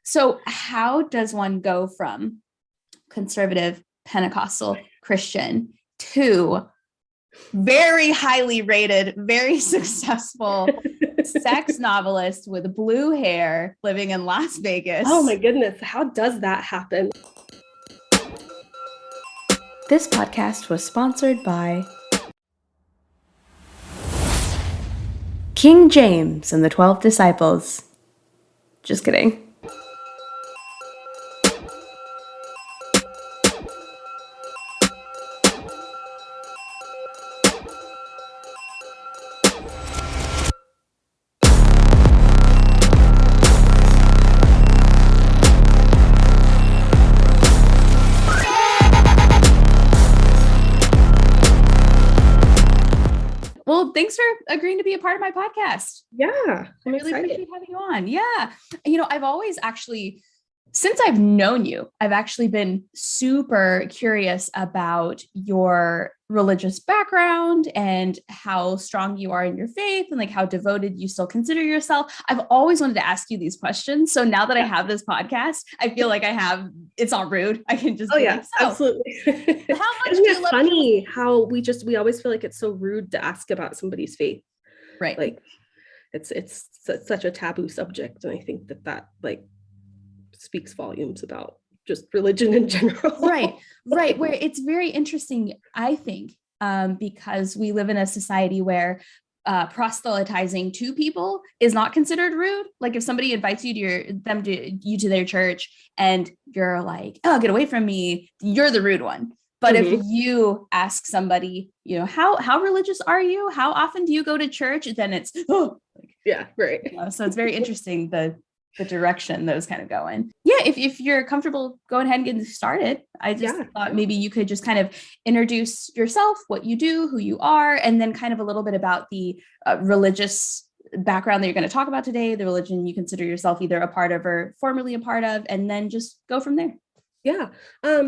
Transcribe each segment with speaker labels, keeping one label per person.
Speaker 1: So how does one go from conservative Pentecostal Christian to very highly rated, very successful sex novelist with blue hair living in Las Vegas?
Speaker 2: Oh my goodness, how does that happen?
Speaker 3: This podcast was sponsored by King James and the 12 Disciples. Just kidding.
Speaker 1: Well, thanks for agreeing to be a part of my podcast.
Speaker 2: Yeah,
Speaker 1: I really appreciate having you on. Yeah. I've always actually, since I've known you, I've actually been super curious about your religious background and how strong you are in your faith and like how devoted you still consider yourself. I've always wanted to ask you these questions. So now that I have this podcast, I feel like it's not rude. I can just
Speaker 2: absolutely.
Speaker 1: How much
Speaker 2: Isn't
Speaker 1: do
Speaker 2: it funny how we always feel like it's so rude to ask about somebody's faith?
Speaker 1: Right.
Speaker 2: Like it's such a taboo subject. And I think that like speaks volumes about just religion in general.
Speaker 1: Right. Where it's very interesting, I think, because we live in a society where proselytizing to people is not considered rude. Like if somebody invites you to their church and you're like, "Oh, get away from me," you're the rude one. But if you ask somebody, how religious are you? How often do you go to church? Then it's,
Speaker 2: yeah, right.
Speaker 1: So it's very interesting the direction those kind of go in. Yeah, if you're comfortable going ahead and getting started, I just thought maybe you could just kind of introduce yourself, what you do, who you are, and then kind of a little bit about the religious background that you're going to talk about today, the religion you consider yourself either a part of or formerly a part of, and then just go from there.
Speaker 2: Yeah.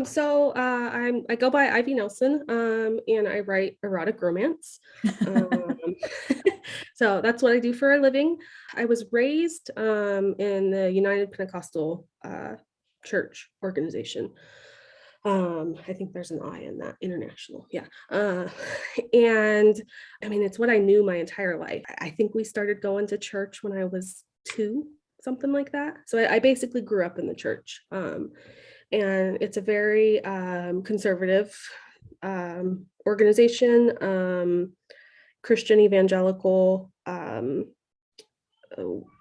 Speaker 2: So I go by Ivy Nelson, and I write erotic romance. So that's what I do for a living. I was raised in the United Pentecostal Church organization. I think there's an I in that, international. Yeah. And I mean, it's what I knew my entire life. I think we started going to church when I was 2, something like that. So I basically grew up in the church. And it's a very conservative organization, Christian evangelical.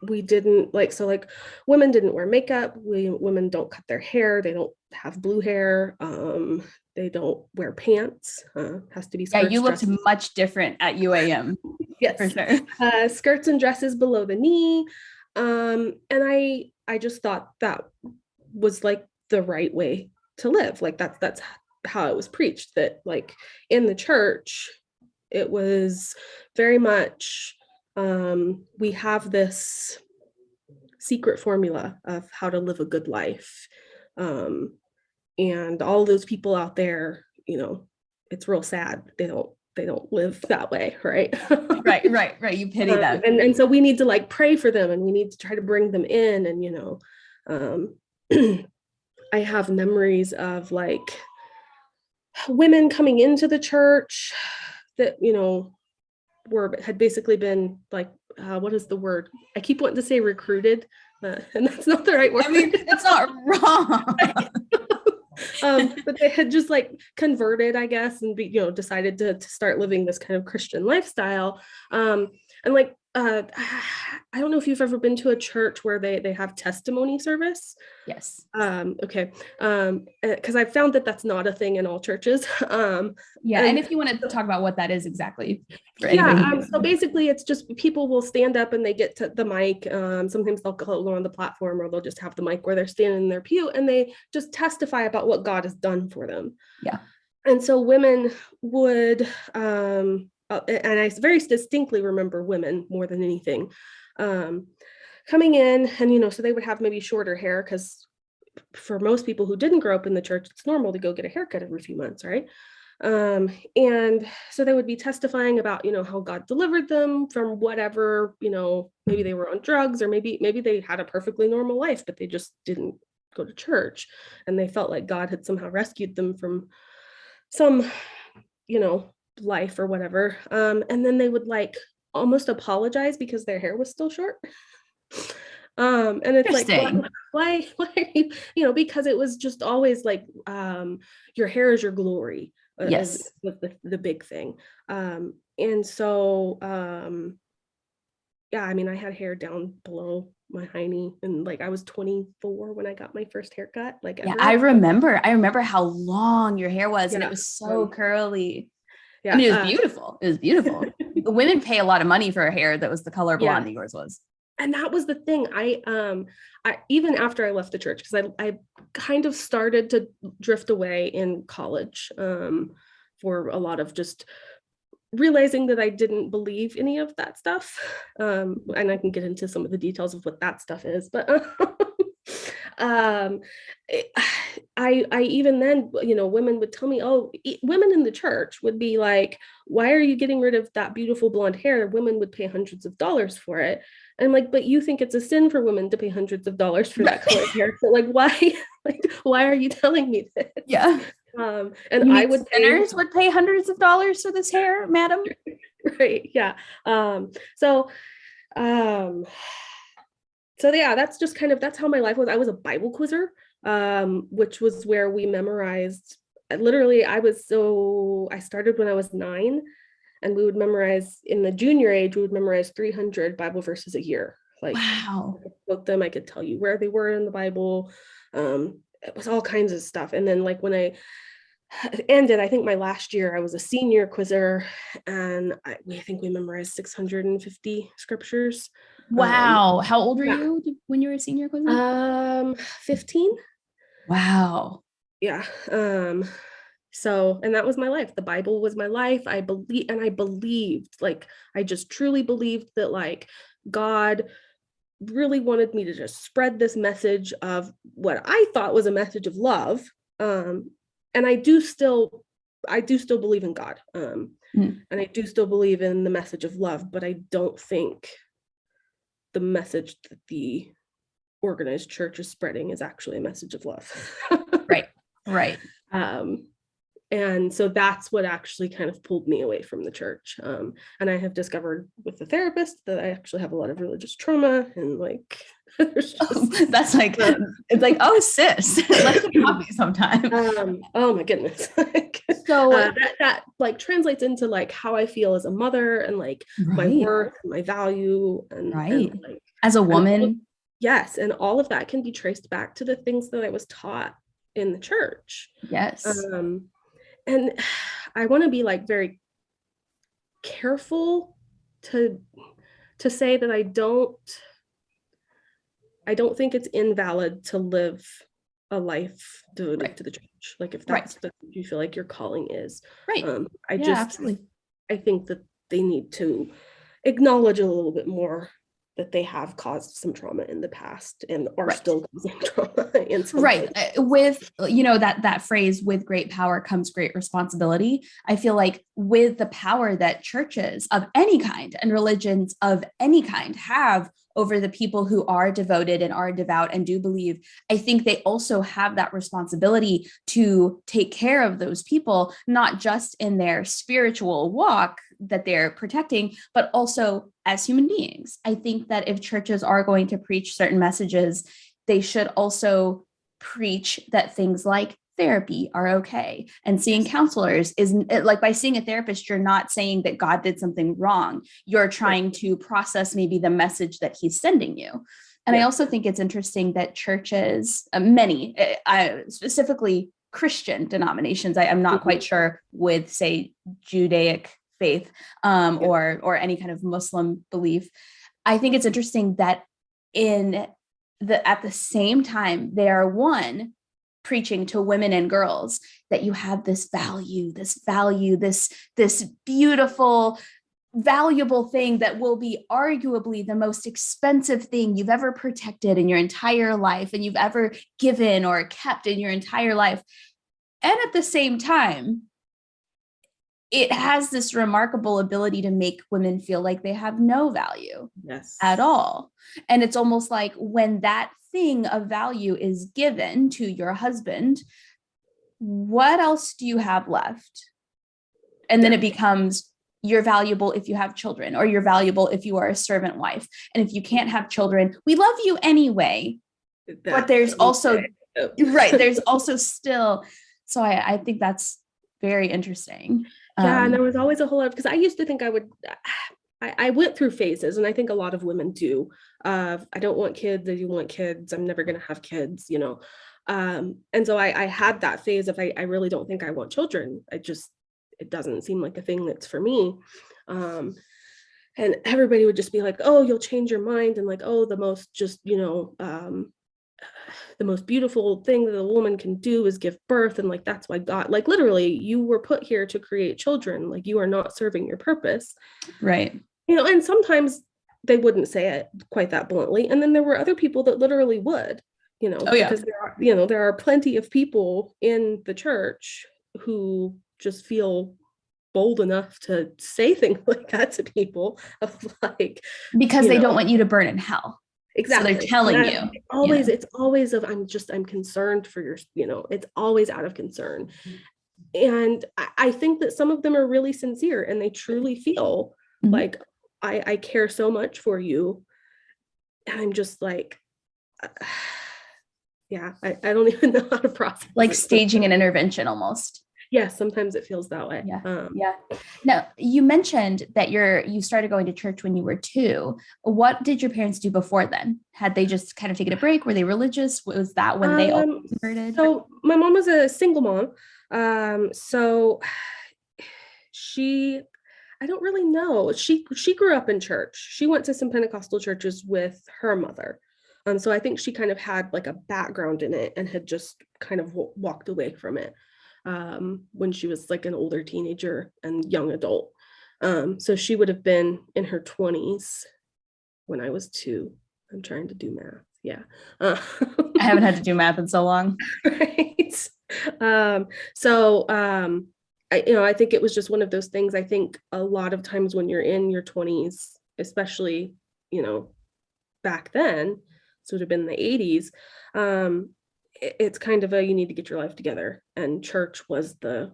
Speaker 2: We didn't women didn't wear makeup. Women don't cut their hair. They don't have blue hair. They don't wear pants. Has to be skirts.
Speaker 1: Yeah, you looked much different at UAM.
Speaker 2: Yes,
Speaker 1: for sure.
Speaker 2: Skirts and dresses below the knee. And I just thought that was like the right way to live. Like that's how it was preached, that like in the church it was very much we have this secret formula of how to live a good life, and all those people out there, it's real sad they don't live that way, right?
Speaker 1: right you pity them,
Speaker 2: and so we need to like pray for them, and we need to try to bring them in, and I have memories of like women coming into the church that, had basically been like, what is the word? I keep wanting to say recruited, and that's not the right word.
Speaker 1: I mean, it's not wrong.
Speaker 2: But they had just like converted, I guess, and decided to start living this kind of Christian lifestyle. And like, I don't know if you've ever been to a church where they have testimony service.
Speaker 1: Yes.
Speaker 2: Okay. Because I've found that that's not a thing in all churches.
Speaker 1: And if you want to talk about what that is exactly.
Speaker 2: So basically it's just people will stand up and they get to the mic. Sometimes they'll go on the platform, or they'll just have the mic where they're standing in their pew, and they just testify about what God has done for them.
Speaker 1: Yeah.
Speaker 2: And so women would, and I very distinctly remember women more than anything, coming in, and so they would have maybe shorter hair, because for most people who didn't grow up in the church, it's normal to go get a haircut every few months, right? And so they would be testifying about, how God delivered them from whatever, maybe they were on drugs, or maybe they had a perfectly normal life, but they just didn't go to church, and they felt like God had somehow rescued them from some, life or whatever. And then they would like almost apologize because their hair was still short. And it's like,
Speaker 1: Interesting.
Speaker 2: why are you, because it was just always like, your hair is your glory,
Speaker 1: Yes.
Speaker 2: was the big thing. And so, yeah, I mean, I had hair down below my hiney, and like I was 24 when I got my first haircut, like
Speaker 1: Yeah,
Speaker 2: ever.
Speaker 1: I remember how long your hair was, and it
Speaker 2: Yeah,
Speaker 1: was so curly. And
Speaker 2: yeah,
Speaker 1: it was beautiful. It was beautiful. The women pay a lot of money for a hair that was the color
Speaker 2: yeah.
Speaker 1: blonde that yours was.
Speaker 2: And that was the thing. I even after I left the church, because I kind of started to drift away in college, for a lot of just realizing that I didn't believe any of that stuff. And I can get into some of the details of what that stuff is, but um, it- I even then, women would tell me, oh, women in the church would be like, why are you getting rid of that beautiful blonde hair? Women would pay hundreds of dollars for it. And I'm like, but you think it's a sin for women to pay hundreds of dollars for that color hair? So like, why, like, why are you telling me this?
Speaker 1: Yeah.
Speaker 2: And
Speaker 1: You
Speaker 2: I
Speaker 1: mean
Speaker 2: would
Speaker 1: sinners would pay hundreds of dollars for this hair, madam?
Speaker 2: right, yeah. So um, so yeah, that's just that's how my life was. I was a Bible quizzer, which was where we memorized. Literally, I started when I was 9, and we would memorize in the junior age. We would memorize 300 Bible verses a year. Like,
Speaker 1: Wow.
Speaker 2: I could quote them. I could tell you where they were in the Bible. It was all kinds of stuff. And then like when I ended, I think my last year, I was a senior quizzer, and I think we memorized 650 scriptures.
Speaker 1: Wow. How old were
Speaker 2: Yeah.
Speaker 1: you when you were a senior quizzer?
Speaker 2: 15.
Speaker 1: Wow.
Speaker 2: Yeah. So, and that was my life. The Bible was my life. I believed, like, I just truly believed that, like, God really wanted me to just spread this message of what I thought was a message of love. And I do still believe in God.
Speaker 1: Mm.
Speaker 2: And I do still believe in the message of love, but I don't think the message that the organized church is spreading is actually a message of love.
Speaker 1: Right. Right.
Speaker 2: um, and so that's what actually kind of pulled me away from the church. And I have discovered with the therapist that I actually have a lot of religious trauma, and like there's just
Speaker 1: That's like it's like, oh sis, let's get coffee sometime.
Speaker 2: oh my goodness.
Speaker 1: So
Speaker 2: that like translates into like how I feel as a mother, and like my
Speaker 1: right,
Speaker 2: worth, my value, and
Speaker 1: right.
Speaker 2: like,
Speaker 1: As a
Speaker 2: and
Speaker 1: woman,
Speaker 2: yes, and all of that can be traced back to the things that I was taught in the church.
Speaker 1: yes.
Speaker 2: And I want to be like very careful to say that I don't think it's invalid to live a life devoted
Speaker 1: Right.
Speaker 2: to the church. Like if
Speaker 1: Right.
Speaker 2: that's what you feel like your calling is.
Speaker 1: Right.
Speaker 2: I
Speaker 1: Yeah,
Speaker 2: just
Speaker 1: absolutely.
Speaker 2: I think that they need to acknowledge a little bit more that they have caused some trauma in the past and are
Speaker 1: Right.
Speaker 2: still causing trauma in some
Speaker 1: Right.
Speaker 2: places.
Speaker 1: With, that phrase, with great power comes great responsibility. I feel like with the power that churches of any kind and religions of any kind have over the people who are devoted and are devout and do believe, I think they also have that responsibility to take care of those people, not just in their spiritual walk that they're protecting, but also as human beings. I think that if churches are going to preach certain messages, they should also preach that things like therapy are okay, and seeing counselors isn't like, by seeing a therapist, you're not saying that God did something wrong. You're trying to process maybe the message that he's sending you. And I also think it's interesting that churches, many, specifically Christian denominations, I'm not quite sure with, say, Judaic faith, or any kind of Muslim belief. I think it's interesting that at the same time, they are preaching to women and girls that you have this beautiful, valuable thing that will be arguably the most expensive thing you've ever protected in your entire life, and you've ever given or kept in your entire life. And at the same time, it has this remarkable ability to make women feel like they have no value at all. And it's almost like when that thing of value is given to your husband, what else do you have left? And then it becomes, you're valuable if you have children, or you're valuable if you are a servant wife. And if you can't have children, we love you anyway. But there's also, right, there's also still, so I think that's very interesting.
Speaker 2: Yeah, and there was always a whole lot, because I used to think I went through phases, and I think a lot of women do. I don't want kids, I do want kids, I'm never going to have kids, you know. And so I had that phase of I really don't think I want children. It doesn't seem like a thing that's for me. And everybody would just be like, oh, you'll change your mind, and like, oh, the most just, you know, the most beautiful thing that a woman can do is give birth. And like, that's why God, like literally you were put here to create children. Like you are not serving your purpose.
Speaker 1: Right.
Speaker 2: You know, and sometimes they wouldn't say it quite that bluntly. And then there were other people that literally would, you know, because there are plenty of people in the church who just feel bold enough to say things like that to people, of like,
Speaker 1: because they don't want you to burn in hell.
Speaker 2: Exactly.
Speaker 1: So they're telling you.
Speaker 2: It's always of, I'm concerned for your, you know, it's always out of concern. And I think that some of them are really sincere, and they truly feel like, I care so much for you. And I'm just like, yeah, I don't even know how to process.
Speaker 1: Like staging an intervention almost.
Speaker 2: Yes, sometimes it feels that way.
Speaker 1: Yeah. Now, you mentioned that you started going to church when you were 2. What did your parents do before then? Had they just kind of taken a break? Were they religious? Was that when they all converted?
Speaker 2: So my mom was a single mom. So I don't really know. She grew up in church. She went to some Pentecostal churches with her mother. So I think she kind of had like a background in it and had just kind of walked away from it when she was like an older teenager and young adult. So she would have been in her 20s when I was 2. I'm trying to do math. Yeah.
Speaker 1: I haven't had to do math in so long.
Speaker 2: Right. I think it was just one of those things. I think a lot of times when you're in your 20s, especially, you know, back then, so it would have been the 80s, it's kind of you need to get your life together, and church was the,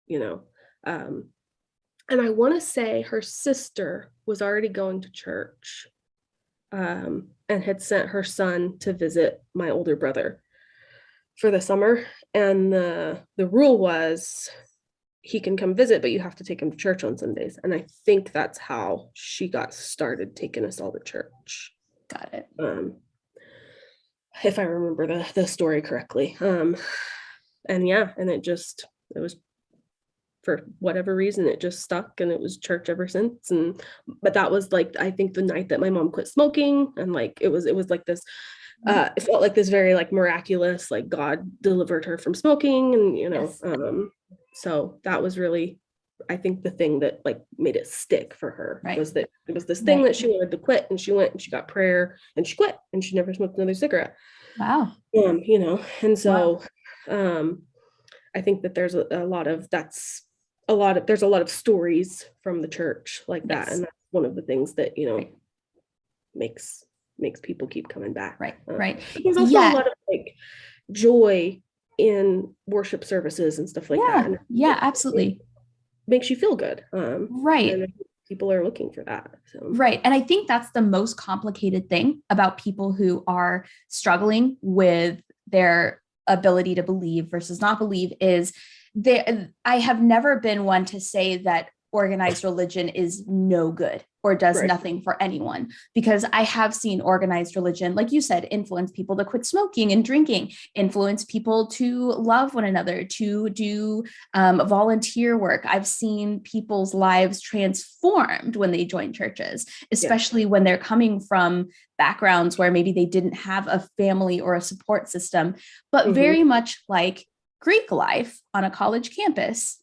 Speaker 2: you know, and I want to say her sister was already going to church, and had sent her son to visit my older brother for the summer. And the rule was he can come visit, but you have to take him to church on Sundays. And I think that's how she got started taking us all to church.
Speaker 1: Got it.
Speaker 2: If I remember the story correctly. And it was, for whatever reason, it just stuck, and it was church ever since. But that was like, I think the night that my mom quit smoking, and like, it was like this, it felt like this very like miraculous, like God delivered her from smoking, and, you know, yes. So that was really, I think, the thing that like made it stick for her, was that it was this thing that she wanted to quit, and she went and she got prayer and she quit, and she never smoked another cigarette.
Speaker 1: Wow.
Speaker 2: You know, and so I think that there's a lot of stories from the church like that. And that's one of the things that, you know, makes people keep coming back. Right. There's also a lot of like joy in worship services and stuff like that. And
Speaker 1: absolutely.
Speaker 2: Makes you feel good. And people are looking for that. So.
Speaker 1: Right. And I think that's the most complicated thing about people who are struggling with their ability to believe versus not believe is I have never been one to say that organized religion is no good or does nothing for anyone, because I have seen organized religion, like you said, influence people to quit smoking and drinking, influence people to love one another, to do volunteer work. I've seen people's lives transformed when they join churches, especially when they're coming from backgrounds where maybe they didn't have a family or a support system, but very much like Greek life on a college campus.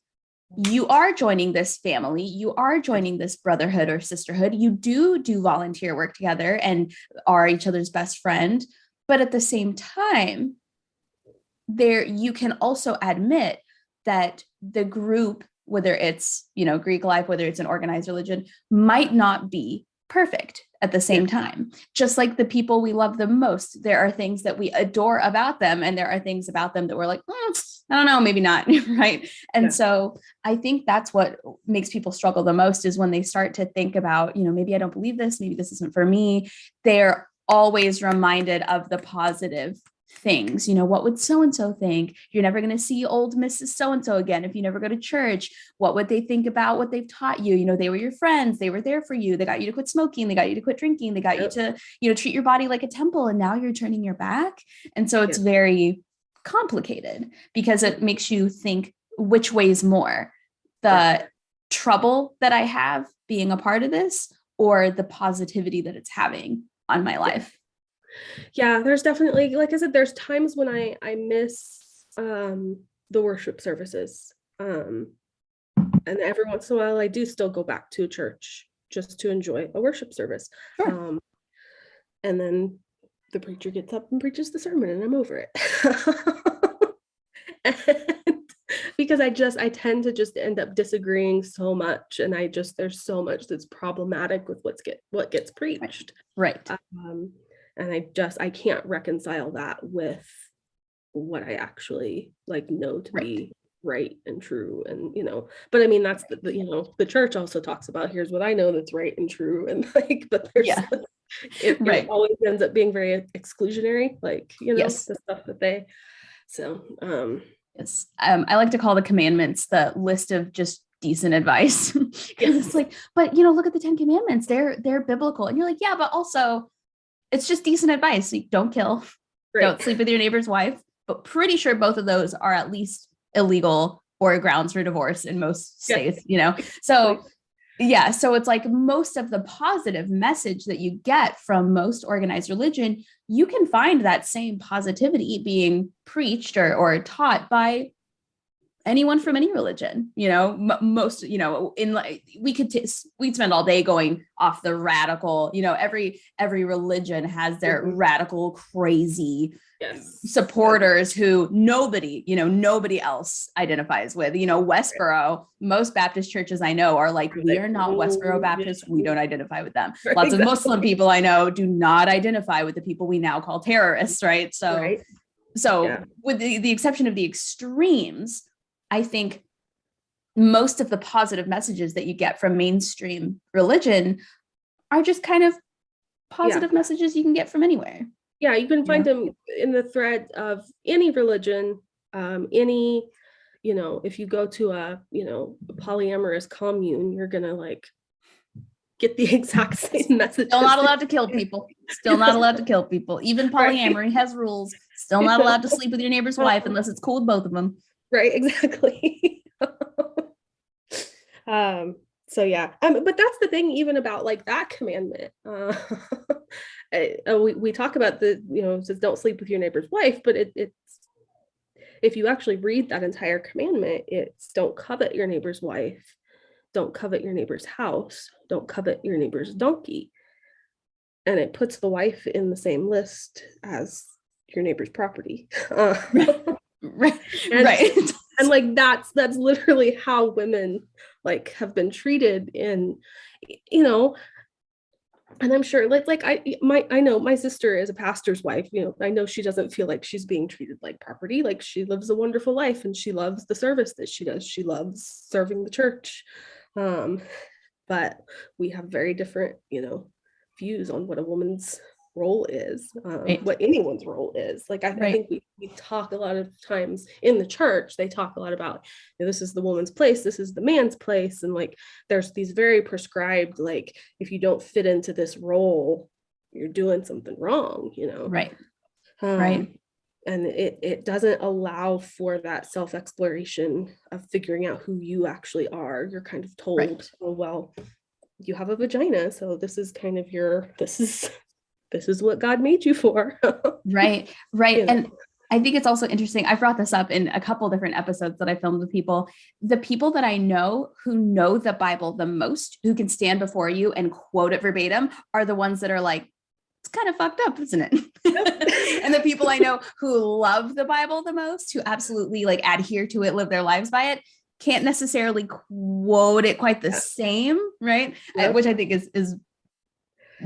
Speaker 1: You are joining this family, you are joining this brotherhood or sisterhood, you do volunteer work together and are each other's best friend. But at the same time, you can also admit that the group whether it's, Greek life, whether it's an organized religion, might not be perfect at the same time. Just like the people we love the most, there are things that we adore about them, and there are things about them that we're like, I don't know, maybe not, right? And so I think that's what makes people struggle the most, is when they start to think about, maybe I don't believe this, maybe this isn't for me. They're always reminded of the positive things. What would so-and-so think? You're never going to see old Mrs. So-and-so again if you never go to church. What would they think about what they've taught you? They were your friends. They were there for you. They got you to quit smoking. They got you to quit drinking. They got you to, treat your body like a temple. And now you're turning your back. And so it's very complicated, because it makes you think, which weighs more, the trouble that I have being a part of this, or the positivity that it's having on my life.
Speaker 2: Yeah, there's definitely, like I said, there's times when I miss the worship services. And every once in a while I do still go back to church just to enjoy a worship service. Sure. And then the preacher gets up and preaches the sermon and I'm over it. And because I tend to just end up disagreeing so much, and there's so much that's problematic with what gets preached. Right. And I can't reconcile that with what I actually know to be right and true. And, but I mean, that's the church also talks about, here's what I know that's right and true. And but there's, it always ends up being very exclusionary, the stuff that they,
Speaker 1: Yes. I like to call the commandments the list of just decent advice. It's like, but look at the 10 commandments. They're biblical. And you're like, yeah, but also it's just decent advice. Like, don't kill, don't sleep with your neighbor's wife. But pretty sure both of those are at least illegal or grounds for divorce in most states, So so it's like most of the positive message that you get from most organized religion, you can find that same positivity being preached or taught by anyone from any religion. Most, we'd spend all day going off the radical, every religion has their radical, crazy supporters who nobody else identifies with. Westboro, most Baptist churches I know are like, we are not Westboro Baptist. We don't identify with them. Lots of Muslim people I know do not identify with the people we now call terrorists. Right. So with the exception of the extremes, I think most of the positive messages that you get from mainstream religion are just kind of positive messages you can get from anywhere.
Speaker 2: Yeah, you can find them in the thread of any religion, any, if you go to a polyamorous commune, you're going to get the exact same message.
Speaker 1: Still not allowed to kill people. Still not allowed to kill people. Even polyamory has rules. Still not allowed to sleep with your neighbor's wife unless it's cool with both of them.
Speaker 2: Right, exactly. So yeah, but that's the thing, even about that commandment. We talk about it says don't sleep with your neighbor's wife, but it's, if you actually read that entire commandment, it's don't covet your neighbor's wife, don't covet your neighbor's house, don't covet your neighbor's donkey, and it puts the wife in the same list as your neighbor's property.
Speaker 1: Right.
Speaker 2: And that's literally how women have been treated in, and I'm sure I know my sister is a pastor's wife, I know she doesn't feel like she's being treated like property. She lives a wonderful life and she loves the service that she does. She loves serving the church. But we have very different, views on what a woman's role is, what anyone's role is. I think we talk a lot of times in the church, they talk a lot about, this is the woman's place, this is the man's place, and there's these very prescribed, if you don't fit into this role, you're doing something wrong,
Speaker 1: Right.
Speaker 2: And it doesn't allow for that self-exploration of figuring out who you actually are. You're kind of told, oh, well, you have a vagina, so this is kind of this is what God made you for.
Speaker 1: Right. And I think it's also interesting. I brought this up in a couple different episodes that I filmed with people. The people that I know who know the Bible the most, who can stand before you and quote it verbatim, are the ones that are like, it's kind of fucked up, isn't it? And the people I know who love the Bible the most, who absolutely adhere to it, live their lives by it, can't necessarily quote it quite the same, right?
Speaker 2: Yep.
Speaker 1: Which I think is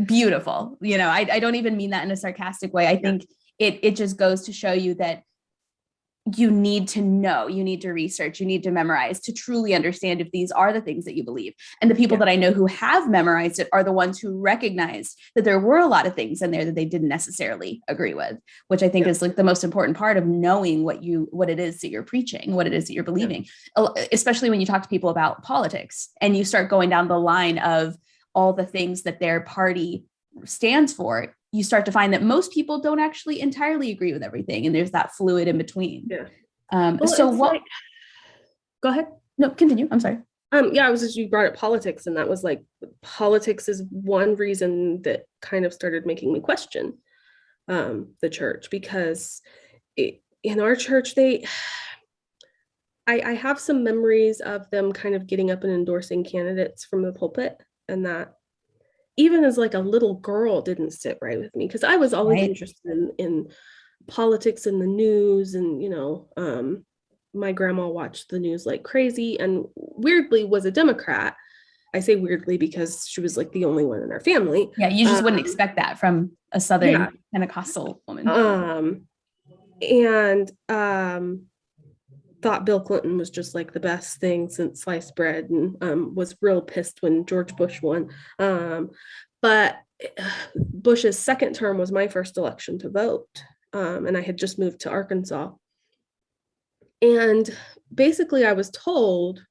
Speaker 1: beautiful. I don't even mean that in a sarcastic way. I think it just goes to show you that you need to know, you need to research, you need to memorize to truly understand if these are the things that you believe. And the people that I know who have memorized it are the ones who recognized that there were a lot of things in there that they didn't necessarily agree with, which I think is like the most important part of knowing what it is that you're preaching, what it is that you're believing, especially when you talk to people about politics and you start going down the line of all the things that their party stands for. You start to find that most people don't actually entirely agree with everything. And there's that fluid in between.
Speaker 2: Yeah.
Speaker 1: Go ahead. No, continue. I'm sorry.
Speaker 2: You brought up politics, and that was like, politics is one reason that kind of started making me question the church, because in our church, I have some memories of them kind of getting up and endorsing candidates from the pulpit, and that even as like a little girl didn't sit right with me, because I was always interested in politics and the news, and my grandma watched the news like crazy and weirdly was a Democrat. I say weirdly because she was like the only one in our family.
Speaker 1: Yeah, you just wouldn't expect that from a Southern Pentecostal woman.
Speaker 2: Thought Bill Clinton was just like the best thing since sliced bread, and was real pissed when George Bush won. But Bush's second term was my first election to vote, and I had just moved to Arkansas. And basically I was told,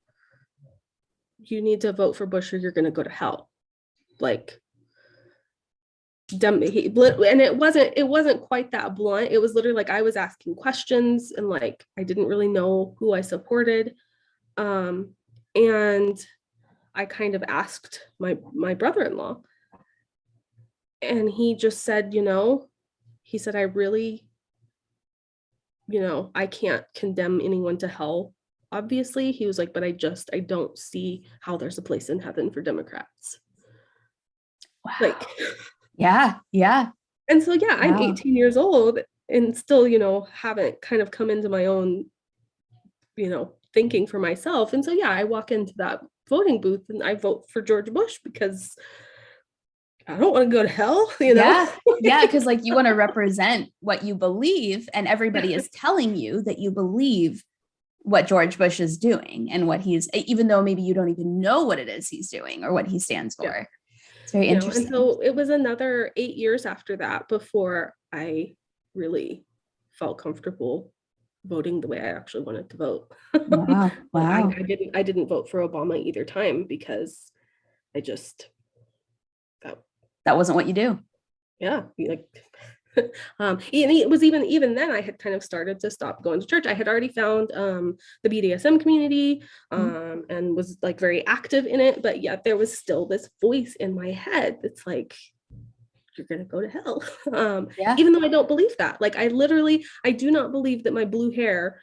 Speaker 2: you need to vote for Bush or you're going to go to hell. Like, and it wasn't quite that blunt. It was literally like I was asking questions, and like I didn't really know who I supported, and I kind of asked my brother-in-law, and he just said, he said, I really, I can't condemn anyone to hell, obviously. He was like, but I don't see how there's a place in heaven for Democrats.
Speaker 1: Wow.
Speaker 2: Like,
Speaker 1: yeah.
Speaker 2: And so, I'm 18 years old and still, haven't kind of come into my own, thinking for myself. And so, I walk into that voting booth and I vote for George Bush because I don't want to go to hell,
Speaker 1: Yeah, because like you want to represent what you believe, and everybody is telling you that you believe what George Bush is doing and what he's, even though maybe you don't even know what it is he's doing or what he stands for. Yeah. It's very interesting.
Speaker 2: And so it was another 8 years after that before I really felt comfortable voting the way I actually wanted to vote.
Speaker 1: Wow.
Speaker 2: I didn't vote for Obama either time because I just
Speaker 1: that wasn't what you do.
Speaker 2: Yeah, and it was even then I had kind of started to stop going to church. I had already found the BDSM community and was like very active in it, but yet there was still this voice in my head that's like, you're gonna go to hell. Even though I don't believe that. Like I do not believe that my blue hair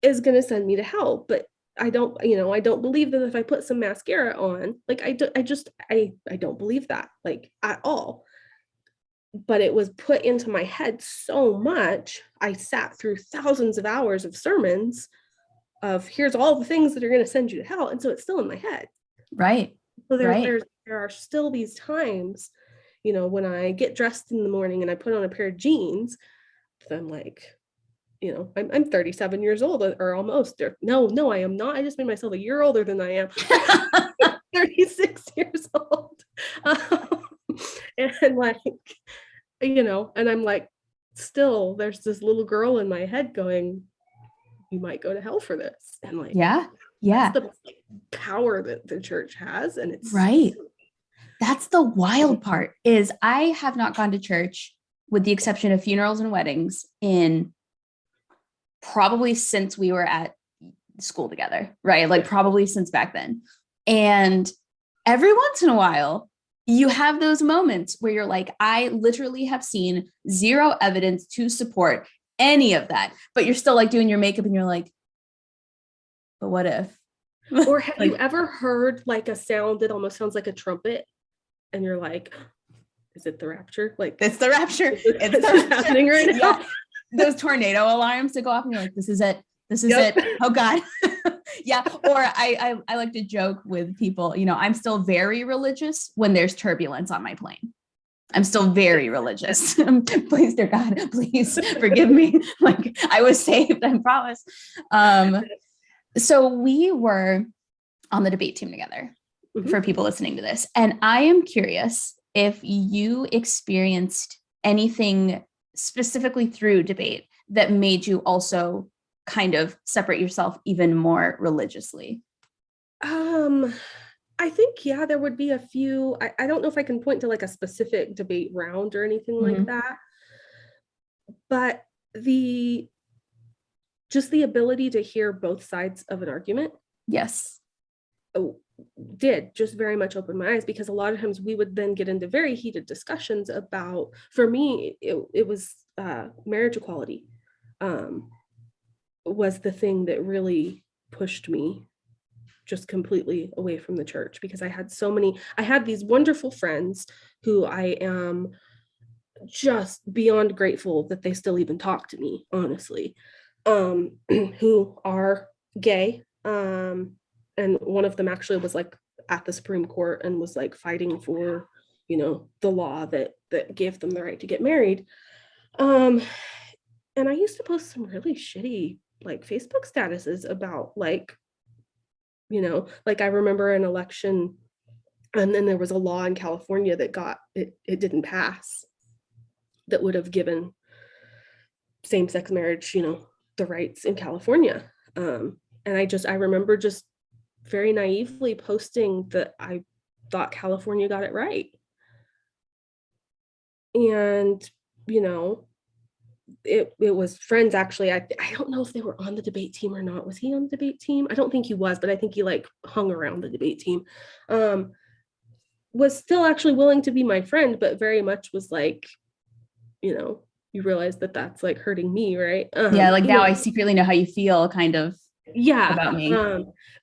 Speaker 2: is gonna send me to hell, but I don't believe that if I put some mascara on, like I don't believe that, like at all. But it was put into my head so much. I sat through thousands of hours of sermons of here's all the things that are going to send you to hell. And so it's still in my head.
Speaker 1: Right.
Speaker 2: So there are still these times, when I get dressed in the morning and I put on a pair of jeans, I'm like, I'm 37 years old or almost. No, I am not. I just made myself a year older than I am. 36 years old. And like, and I'm like, still, there's this little girl in my head going, you might go to hell for this. And like, that's the power that the church has. And it's
Speaker 1: right. That's the wild part is I have not gone to church with the exception of funerals and weddings in probably since we were at school together, right? Like probably since back then. And every once in a while, you have those moments where you're like, I literally have seen zero evidence to support any of that, but you're still like doing your makeup and you're like, but what if?
Speaker 2: Or have you ever heard like a sound that almost sounds like a trumpet? And you're like, is it the rapture? Like
Speaker 1: it's the rapture. It's
Speaker 2: happening right now.
Speaker 1: Yeah. Those tornado alarms that go off and you're like, this is it. This is it. Oh God. Yeah. Or I like to joke with people, I'm still very religious when there's turbulence on my plane. I'm still very religious. Please, dear God, please forgive me. Like I was saved, I promise. So we were on the debate team together for people listening to this. And I am curious if you experienced anything specifically through debate that made you also kind of separate yourself even more religiously.
Speaker 2: I think, yeah, there would be a few. I don't know if I can point to like a specific debate round or anything like that, but just the ability to hear both sides of an argument.
Speaker 1: Yes.
Speaker 2: Did just very much open my eyes, because a lot of times we would then get into very heated discussions about, for me, it was marriage equality was the thing that really pushed me just completely away from the church, because I had these wonderful friends who I am just beyond grateful that they still even talk to me, honestly, who are gay. And one of them actually was like at the Supreme Court and was like fighting for, the law that gave them the right to get married. And I used to post some really shitty like Facebook statuses about like, like I remember an election, and then there was a law in California that it didn't pass, that would have given same-sex marriage, the rights in California. And I remember just very naively posting that I thought California got it right. And, it was friends, actually. I don't know if they were on the debate team or not. Was he on the debate team? I don't think he was, but I think he like hung around the debate team. Was still actually willing to be my friend, but very much was like, you realize that that's like hurting me, right?
Speaker 1: Yeah, like now I secretly know how you feel, kind of.
Speaker 2: Yeah,
Speaker 1: about me.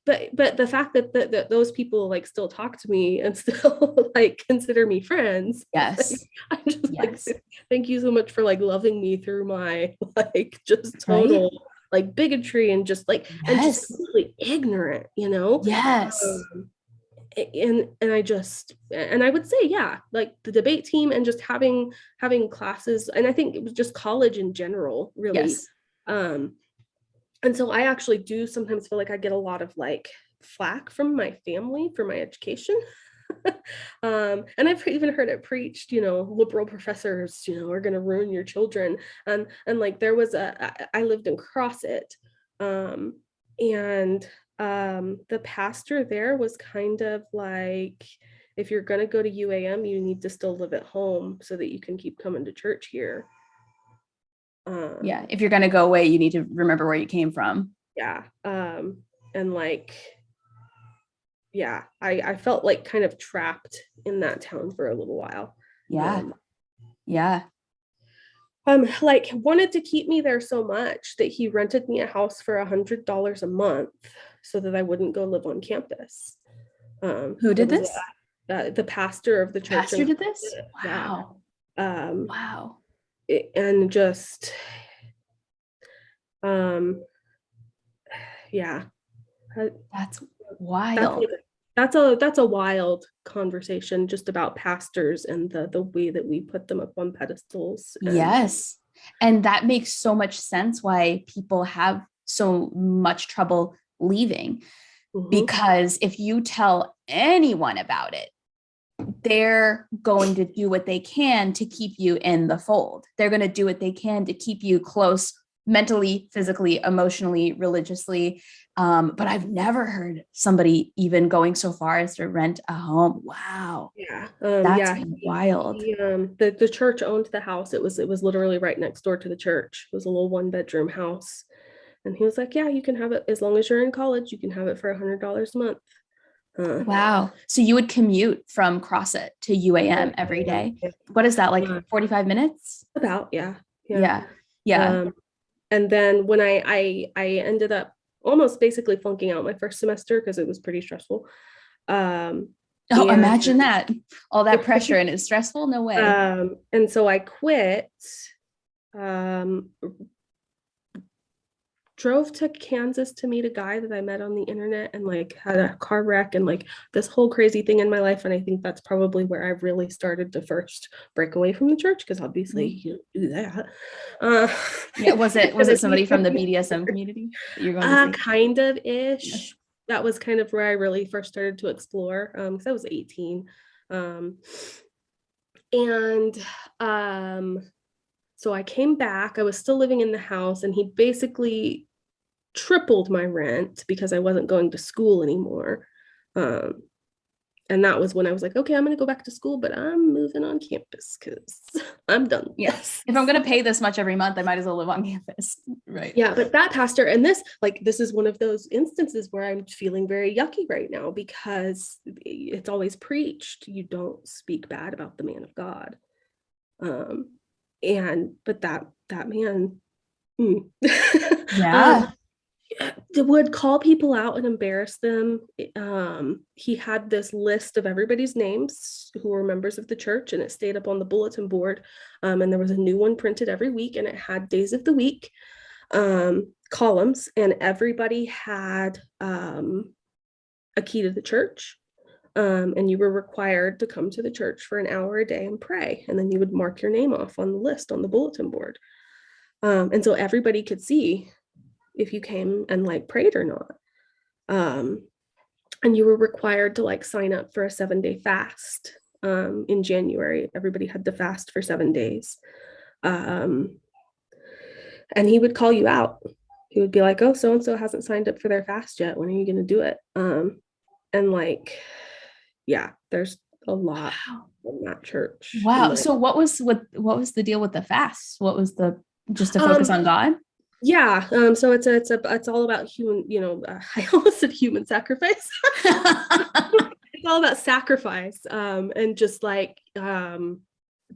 Speaker 2: But the fact that those people like still talk to me and still like consider me friends.
Speaker 1: Yes.
Speaker 2: Like, I'm just
Speaker 1: yes.
Speaker 2: like, thank you so much for like loving me through my like just total like bigotry and just like and just completely ignorant,
Speaker 1: Yes.
Speaker 2: And I would say, yeah, like the debate team and just having classes, and I think it was just college in general, really.
Speaker 1: Yes.
Speaker 2: And so I actually do sometimes feel like I get a lot of like flack from my family for my education. And I've even heard it preached, liberal professors, are going to ruin your children. And like there was I lived in Crossit, and the pastor there was kind of like, if you're going to go to UAM, you need to still live at home so that you can keep coming to church here.
Speaker 1: Yeah, if you're going to go away, you need to remember where you came from.
Speaker 2: Yeah. And like, yeah, I felt like kind of trapped in that town for a little while.
Speaker 1: Yeah. Yeah.
Speaker 2: Like wanted to keep me there so much that he rented me a house for $100 a month so that I wouldn't go live on campus.
Speaker 1: Who did this?
Speaker 2: The pastor of the church.
Speaker 1: Pastor did this? Wow.
Speaker 2: Yeah.
Speaker 1: Wow.
Speaker 2: And just, yeah.
Speaker 1: That's wild.
Speaker 2: That's a wild conversation just about pastors and the way that we put them up on pedestals.
Speaker 1: Yes. And that makes so much sense why people have so much trouble leaving. Because if you tell anyone about it, they're going to do what they can to keep you in the fold. They're going to do what they can to keep you close mentally, physically, emotionally, religiously. But I've never heard somebody even going so far as to rent a home. Wow.
Speaker 2: Yeah.
Speaker 1: That's wild.
Speaker 2: The church owned the house. It was literally right next door to the church. It was a little 1-bedroom house. And he was like, yeah, you can have it as long as you're in college. You can have it for $100 a month.
Speaker 1: Wow. So you would commute from Crossit to UAM every day. What is that, like 45 minutes?
Speaker 2: About, yeah.
Speaker 1: Yeah.
Speaker 2: And then when I ended up almost basically flunking out my first semester because it was pretty stressful.
Speaker 1: Imagine that. All that pressure and it's stressful? No way.
Speaker 2: And so I quit drove to Kansas to meet a guy that I met on the internet and like had a car wreck and like this whole crazy thing in my life. And I think that's probably where I really started to first break away from the church, because obviously you don't do that.
Speaker 1: Yeah, was it somebody from the BDSM community that you're going to see?
Speaker 2: Kind of ish.
Speaker 1: Yes.
Speaker 2: That was kind of where I really first started to explore, because I was 18. So I came back. I was still living in the house, and he basically tripled my rent because I wasn't going to school anymore. And that was when I was like, okay, I'm going to go back to school, but I'm moving on campus because I'm done with this.
Speaker 1: If I'm going to pay this much every month, I might as well live on campus. Right.
Speaker 2: Yeah, but that pastor, and this is one of those instances where I'm feeling very yucky right now, because it's always preached, you don't speak bad about the man of God. But that man would call people out and embarrass them. He had this list of everybody's names who were members of the church, and it stayed up on the bulletin board, and there was a new one printed every week, and it had days of the week, columns, and everybody had a key to the church. And you were required to come to the church for an hour a day and pray. And then you would mark your name off on the list on the bulletin board. And so everybody could see if you came and like prayed or not. And you were required to like sign up for a 7-day fast. In January, everybody had to fast for 7 days. And he would call you out. He would be like, oh, so-and-so hasn't signed up for their fast yet. When are you going to do it? And like, yeah, there's a lot in that church.
Speaker 1: Wow. So what was the deal with the fast? What was just to focus on God?
Speaker 2: Yeah. So it's all about human, I almost said human sacrifice. It's all about sacrifice. And just like the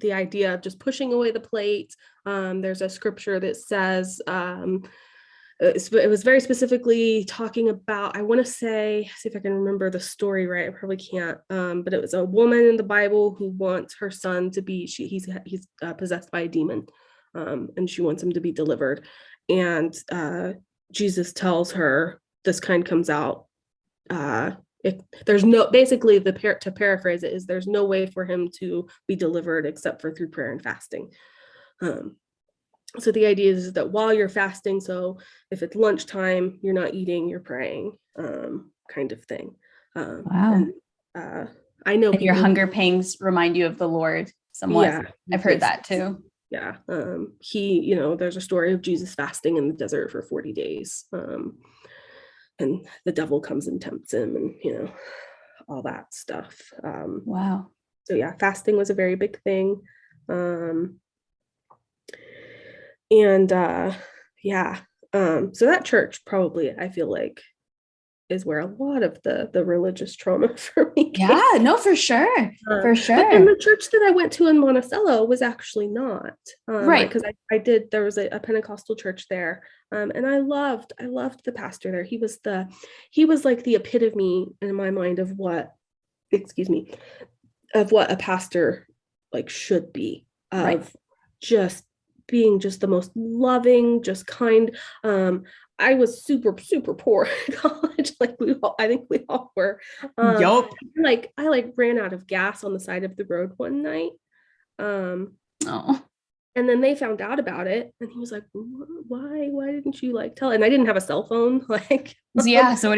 Speaker 2: idea of just pushing away the plate. There's a scripture that says, it was very specifically talking about, I want to see if I can remember the story right. I probably can't. But it was a woman in the Bible who wants her son to be, he's possessed by a demon, and she wants him to be delivered. And Jesus tells her, this kind comes out. There's no, basically to paraphrase it is, there's no way for him to be delivered except for through prayer and fasting. So the idea is that while you're fasting, so if it's lunchtime, you're not eating, you're praying, kind of thing.
Speaker 1: Wow.
Speaker 2: And, I know
Speaker 1: your hunger pangs remind you of the Lord somewhat. Yeah, I've heard that too.
Speaker 2: Yeah. There's a story of Jesus fasting in the desert for 40 days. And the devil comes and tempts him, and, all that stuff.
Speaker 1: Wow.
Speaker 2: So yeah, fasting was a very big thing. So that church probably, I feel like, is where a lot of the religious trauma for me came.
Speaker 1: Yeah, no, for sure. For sure.
Speaker 2: But then the church that I went to in Monticello was actually not. Right. Because there was a Pentecostal church there. And I loved the pastor there. He was like the epitome in my mind of what a pastor like should be, of just being just the most loving, just kind. I was super, super poor in college. I think we all were.
Speaker 1: Yup.
Speaker 2: I ran out of gas on the side of the road one night. And then they found out about it, and he was like, why didn't you tell? And I didn't have a cell phone. So
Speaker 1: what are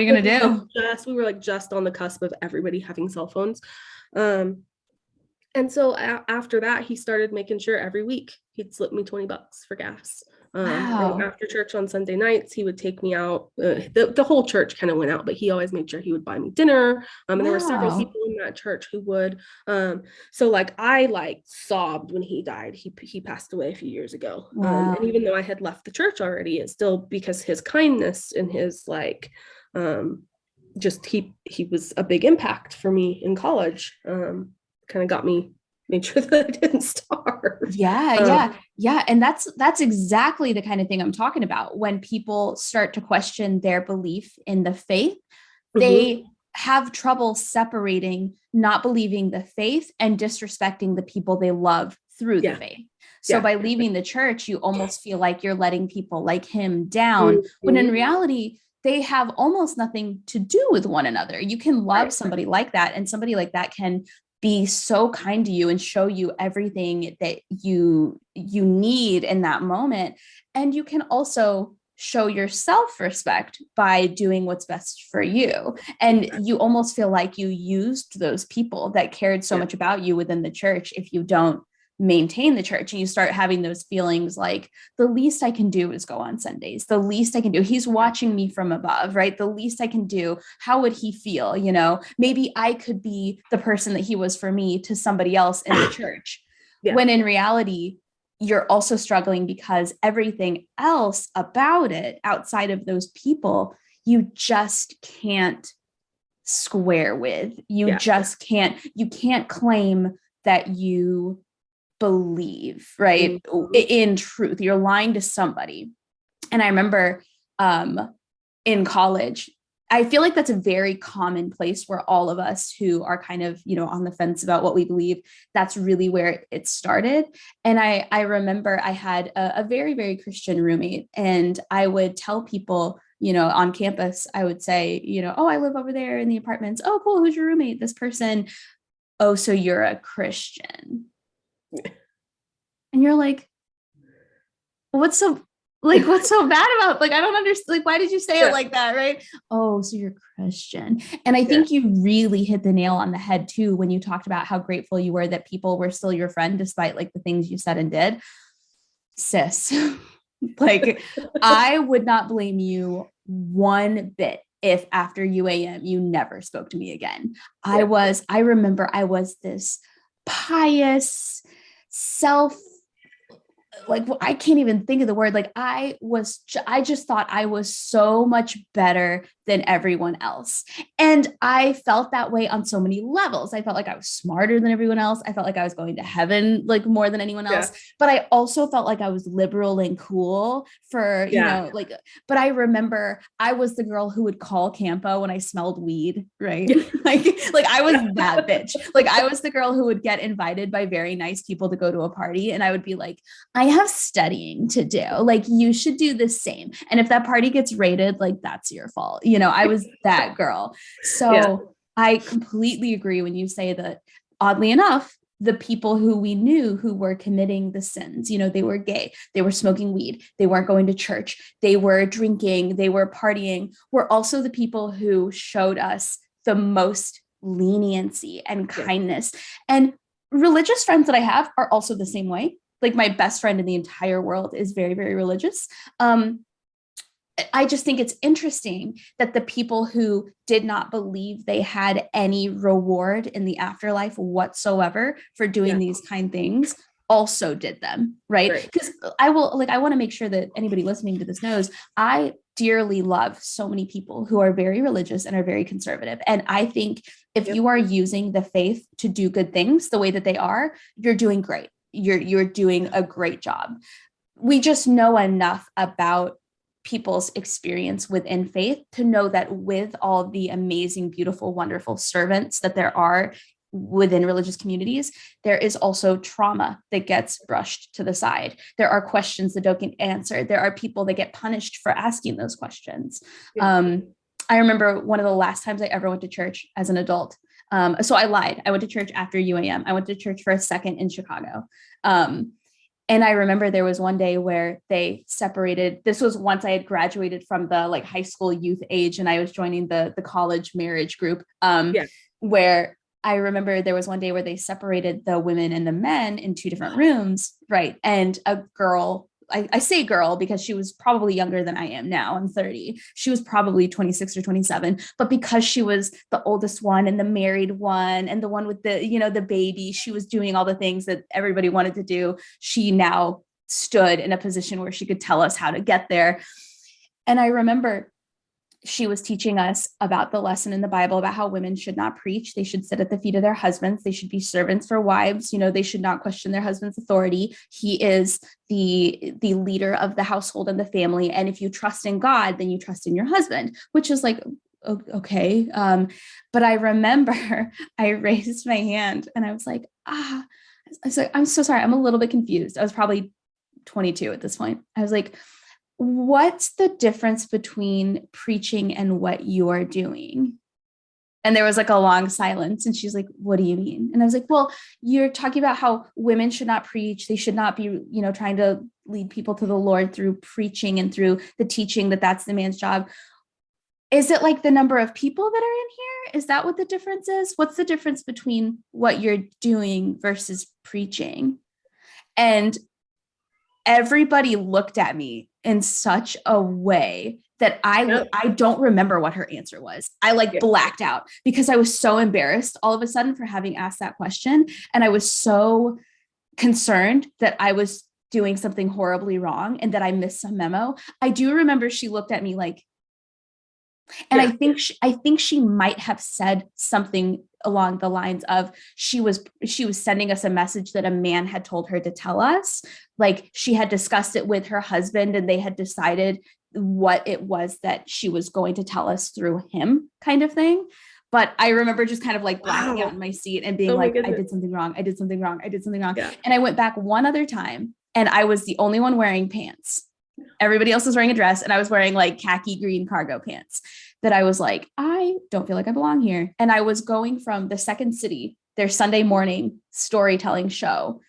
Speaker 1: you going to do?
Speaker 2: We were just on the cusp of everybody having cell phones. And so after that, he started making sure every week he'd slip me $20 for gas. And after church on Sunday nights, he would take me out. The whole church kind of went out, but he always made sure he would buy me dinner. And there were several people in that church who would. So I sobbed when he died. He passed away a few years ago. And even though I had left the church already, it's still because his kindness and his he was a big impact for me in college. Kind of got me, made sure that I didn't starve.
Speaker 1: Yeah. And that's exactly the kind of thing I'm talking about. When people start to question their belief in the faith, they have trouble separating not believing the faith and disrespecting the people they love through the faith. So
Speaker 2: Yeah.
Speaker 1: by leaving the church, you almost feel like you're letting people like him down, when in reality, they have almost nothing to do with one another. You can love somebody like that, and somebody like that can be so kind to you and show you everything that you need in that moment. And you can also show yourself respect by doing what's best for you. And you almost feel like you used those people that cared so much about you within the church if you don't maintain the church. And you start having those feelings like, the least I can do is go on Sundays. The least I can do, he's watching me from above, right? The least I can do, how would he feel? You know, maybe I could be the person that he was for me to somebody else in the church. When in reality, you're also struggling because everything else about it, outside of those people, you just can't square with. You just can't, you can't claim that you believe, right? In truth, you're lying to somebody. And I remember in college, I feel like that's a very common place where all of us who are kind of, you know, on the fence about what we believe, that's really where it started. And I remember I had a very, very Christian roommate, and I would tell people, you know, on campus, I would say, you know, oh, I live over there in the apartments. Oh, cool. Who's your roommate? This person. Oh, so you're a Christian. And you're like, what's so bad about, like, I don't understand, like, why did you say it like that, right? Oh, so you're Christian. And I think you really hit the nail on the head too when you talked about how grateful you were that people were still your friend despite like the things you said and did. Sis, like, I would not blame you one bit if after UAM you never spoke to me again. I remember I was this pious, like, I can't even think of the word. Like, I just thought I was so much better than everyone else. And I felt that way on so many levels. I felt like I was smarter than everyone else. I felt like I was going to heaven, like, more than anyone else. But I also felt like I was liberal and cool for, you know, like, but I remember I was the girl who would call Campo when I smelled weed, right? like I was that bitch. Like, I was the girl who would get invited by very nice people to go to a party. And I would be like, I have studying to do. Like, you should do the same. And if that party gets raided, like, that's your fault. You know, I was that girl. So I completely agree when you say that, oddly enough, the people who we knew who were committing the sins, you know, they were gay, they were smoking weed, they weren't going to church, they were drinking, they were partying, were also the people who showed us the most leniency and kindness. And religious friends that I have are also the same way. Like, my best friend in the entire world is very, very religious. I just think it's interesting that the people who did not believe they had any reward in the afterlife whatsoever for doing these kind things also did them, right? Because I want to make sure that anybody listening to this knows, I dearly love so many people who are very religious and are very conservative. And I think if you are using the faith to do good things the way that they are, you're doing great. You're doing a great job. We just know enough about people's experience within faith to know that with all the amazing, beautiful, wonderful servants that there are within religious communities, there is also trauma that gets brushed to the side. There are questions that don't get answered. There are people that get punished for asking those questions. I remember one of the last times I ever went to church as an adult. So I lied. I went to church after UAM. I went to church for a second in Chicago. And I remember there was one day where they separated. This was once I had graduated from the like high school youth age, and I was joining the college marriage group. Where I remember there was one day where they separated the women and the men in two different rooms, right? And a girl, I say girl because she was probably younger than I am now. I'm 30. She was probably 26 or 27, but because she was the oldest one and the married one and the one with the, you know, the baby, she was doing all the things that everybody wanted to do. She now stood in a position where she could tell us how to get there. And I remember she was teaching us about the lesson in the Bible about how women should not preach. They should sit at the feet of their husbands. They should be servants for wives. You know, they should not question their husband's authority. He is the leader of the household and the family. And if you trust in God, then you trust in your husband, which is like, okay. But I remember I raised my hand and I was like, I was like, I'm so sorry. I'm a little bit confused. I was probably 22 at this point. I was like, what's the difference between preaching and what you're doing? And there was like a long silence. And she's like, what do you mean? And I was like, well, you're talking about how women should not preach. They should not be, trying to lead people to the Lord through preaching and through the teaching that that's the man's job. Is it like the number of people that are in here? Is that what the difference is? What's the difference between what you're doing versus preaching? And everybody looked at me in such a way that I don't remember what her answer was. I blacked out because I was so embarrassed all of a sudden for having asked that question. And I was so concerned that I was doing something horribly wrong and that I missed some memo. I do remember she looked at me like, and I think she might have said something along the lines of she was sending us a message that a man had told her to tell us. Like she had discussed it with her husband and they had decided what it was that she was going to tell us through him, kind of thing. But I remember just kind of like blacking out in my seat and being I did something wrong. I did something wrong. I did something wrong. Yeah. And I went back one other time and I was the only one wearing pants. Everybody else was wearing a dress and I was wearing like khaki green cargo pants that I was like, I don't feel like I belong here. And I was going from the Second City, their Sunday morning storytelling show,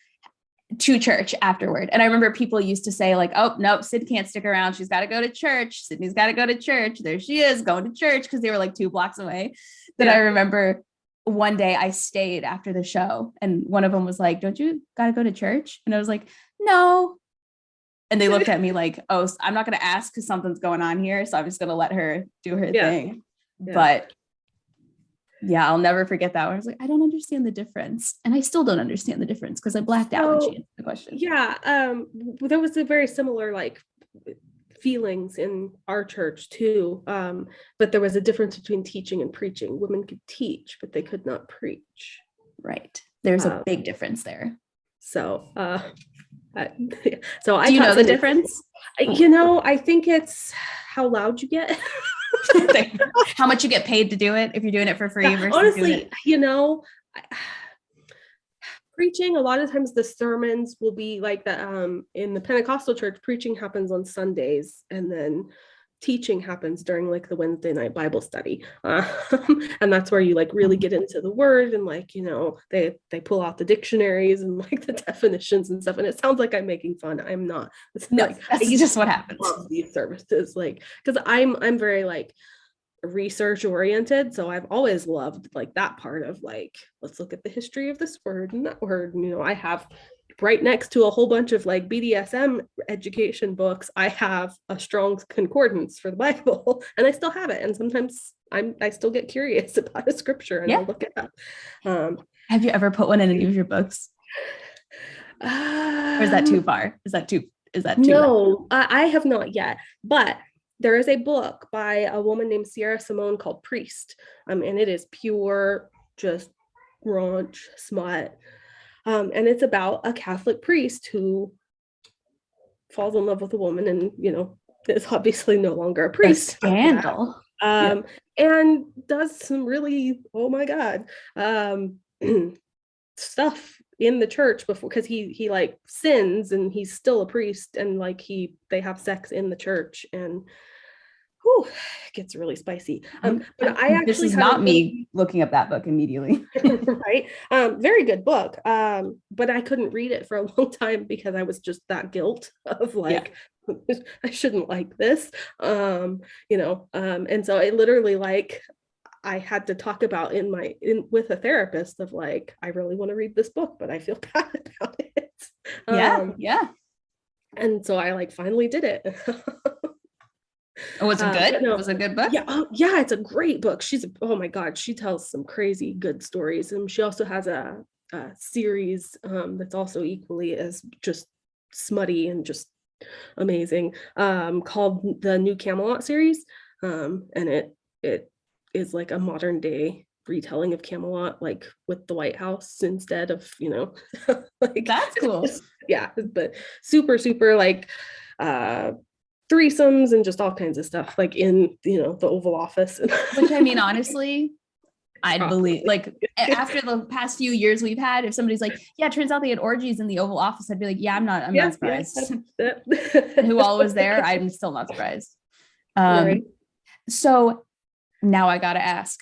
Speaker 1: to church afterward. And I remember people used to say like, oh, nope, Sid can't stick around. She's got to go to church. Sydney's got to go to church. There she is going to church because they were like 2 blocks away. That I remember one day I stayed after the show and one of them was like, don't you got to go to church? And I was like, no. And they looked at me like, oh, I'm not going to ask because something's going on here. So I'm just going to let her do her thing. Yeah. But yeah, I'll never forget that. I was like, I don't understand the difference. And I still don't understand the difference because I blacked out when she answered the question.
Speaker 2: Yeah. There was a very similar like feelings in our church too. But there was a difference between teaching and preaching. Women could teach, but they could not preach.
Speaker 1: Right. There's a big difference there.
Speaker 2: So,
Speaker 1: do you know the difference?
Speaker 2: I think it's how loud you get.
Speaker 1: How much you get paid to do it if you're doing it for free versus
Speaker 2: honestly, preaching, a lot of times the sermons will be like the in the Pentecostal church, preaching happens on Sundays and then teaching happens during like the Wednesday night Bible study. And that's where you like really get into the word and like, they pull out the dictionaries and like the definitions and stuff. And it sounds like I'm making fun. I'm not. It's
Speaker 1: no, that's just what happens.
Speaker 2: Love these services, like, because I'm very like research oriented. So I've always loved like that part of like, let's look at the history of this word and that word. I have right next to a whole bunch of like BDSM education books, I have a strong concordance for the Bible, and I still have it. And sometimes I still get curious about a scripture and I'll look it up.
Speaker 1: Have you ever put one in any of your books? Or is that too far? Is that too?
Speaker 2: No, I have not yet. But there is a book by a woman named Sierra Simone called Priest, and it is pure, just raunch smut. And it's about a Catholic priest who falls in love with a woman and, is obviously no longer a priest.
Speaker 1: Scandal.
Speaker 2: And does some really, oh my God, stuff in the church before, because he like sins and he's still a priest and like they have sex in the church and it gets really spicy. But I actually,
Speaker 1: this is not me looking up that book immediately.
Speaker 2: Right. Very good book. But I couldn't read it for a long time because I was just that guilt of like, I shouldn't like this. And so it literally like, I had to talk about with a therapist of like, I really want to read this book, but I feel bad about it.
Speaker 1: Yeah.
Speaker 2: And so I like finally did it.
Speaker 1: Was it good? No, was it a good book?
Speaker 2: Yeah, it's a great book. Oh my God, she tells some crazy good stories. And she also has a series that's also equally as just smutty and just amazing, called the New Camelot Series. And it is like a modern day retelling of Camelot, like with the White House instead of, like
Speaker 1: that's cool.
Speaker 2: But super, super like threesomes and just all kinds of stuff like in the Oval Office.
Speaker 1: Which I mean, honestly, I'd believe, like, after the past few years we've had, if somebody's like, yeah, turns out they had orgies in the Oval Office, I'd be like, yeah, I'm not surprised. Who all was there? I'm still not surprised.
Speaker 2: Right.
Speaker 1: So now I gotta ask.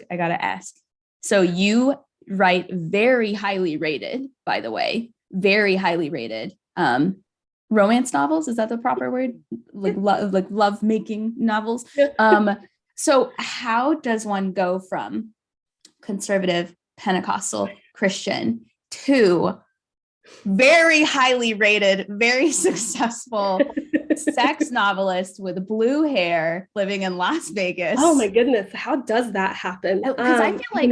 Speaker 1: So you write very highly rated, by the way, very highly rated romance novels. Is that the proper word? Like love making novels. So how does one go from conservative Pentecostal Christian to very highly rated, very successful sex novelist with blue hair living in Las Vegas?
Speaker 2: Oh my goodness, how does that happen?
Speaker 1: Because I feel like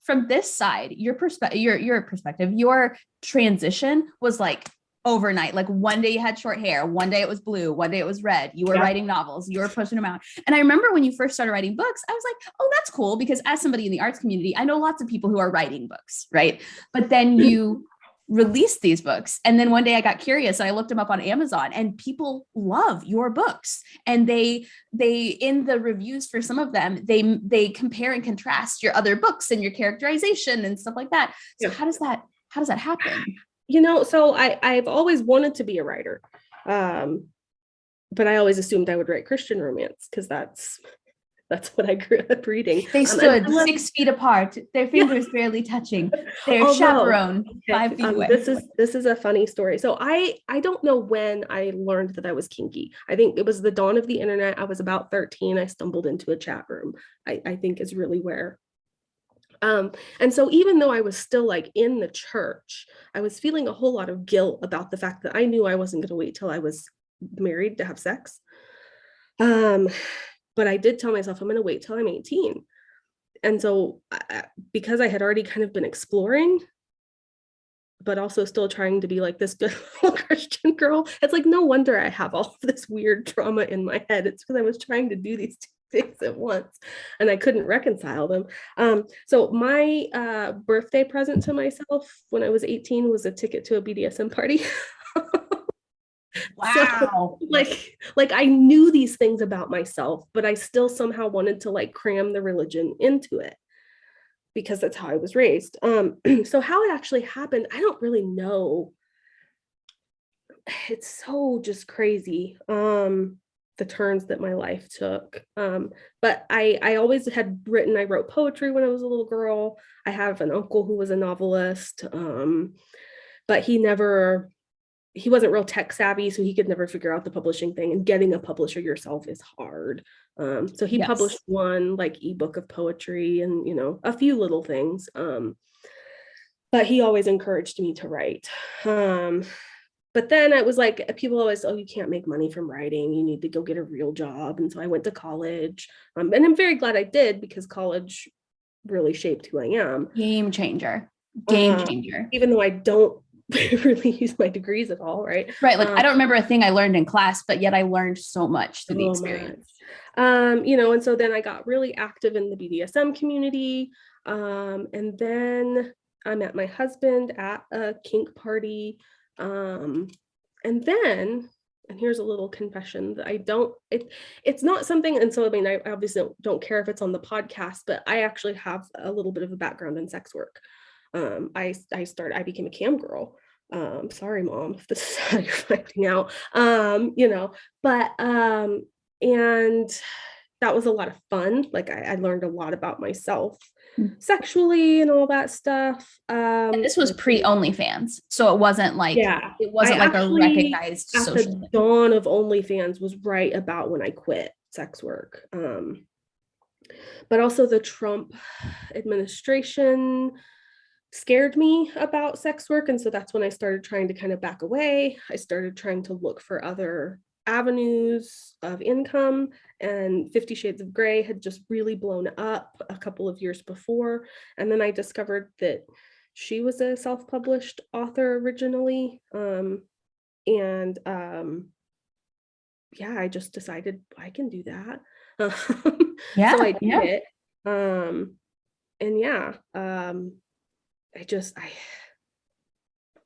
Speaker 1: from this side, your perspective, your transition was like overnight. Like one day you had short hair, one day it was blue, one day it was red. You were writing novels, you were pushing them out. And I remember when you first started writing books, I was like, oh, that's cool, because as somebody in the arts community, I know lots of people who are writing books, right? But then you released these books, and then one day I got curious and I looked them up on Amazon, and people love your books, and they in the reviews for some of them, they compare and contrast your other books and your characterization and stuff like that. So how does that happen?
Speaker 2: So I've always wanted to be a writer, but I always assumed I would write Christian romance because that's what I grew up reading.
Speaker 1: They stood 6 feet apart, their fingers barely touching, their chaperone 5 feet away.
Speaker 2: This is a funny story. So I don't know when I learned that I was kinky. I think it was the dawn of the internet. I was about 13. I stumbled into a chat room, I think is really where. And so even though I was still like in the church, I was feeling a whole lot of guilt about the fact that I knew I wasn't going to wait till I was married to have sex. But I did tell myself I'm going to wait till I'm 18. And so because I had already kind of been exploring, but also still trying to be like this good little Christian girl, it's like, no wonder I have all of this weird trauma in my head. It's because I was trying to do these two things at once and I couldn't reconcile them. So my birthday present to myself when I was 18 was a ticket to a BDSM party.
Speaker 1: Wow.
Speaker 2: So, like I knew these things about myself, but I still somehow wanted to like cram the religion into it because that's how I was raised. So how it actually happened, I don't really know. It's so just crazy. The turns that my life took. But I always had I wrote poetry when I was a little girl. I have an uncle who was a novelist, but he wasn't real tech savvy, so he could never figure out the publishing thing, and getting a publisher yourself is hard. So he published one like ebook of poetry and, a few little things. But he always encouraged me to write. But then it was like, people always, oh, you can't make money from writing. You need to go get a real job. And so I went to college. And I'm very glad I did, because college really shaped who I am.
Speaker 1: Game changer. Even
Speaker 2: though I don't really use my degrees at all, right?
Speaker 1: Right. Like I don't remember a thing I learned in class, but yet I learned so much through the experience.
Speaker 2: And so then I got really active in the BDSM community. And then I met my husband at a kink party. And here's a little confession that it's not something, and so I mean, I obviously don't care if it's on the podcast, but I actually have a little bit of a background in sex work. I became a cam girl. Sorry, Mom, if this is how you're finding out. And that was a lot of fun. Like I learned a lot about myself sexually and all that stuff.
Speaker 1: And this was pre OnlyFans, so it wasn't like a recognized social thing.
Speaker 2: The dawn of OnlyFans was right about when I quit sex work. But also the Trump administration scared me about sex work, and so that's when I started trying to kind of back away. I started trying to look for other avenues of income, and 50 Shades of Grey had just really blown up a couple of years before, and then I discovered that she was a self-published author originally, I just decided I can do that. So I did it.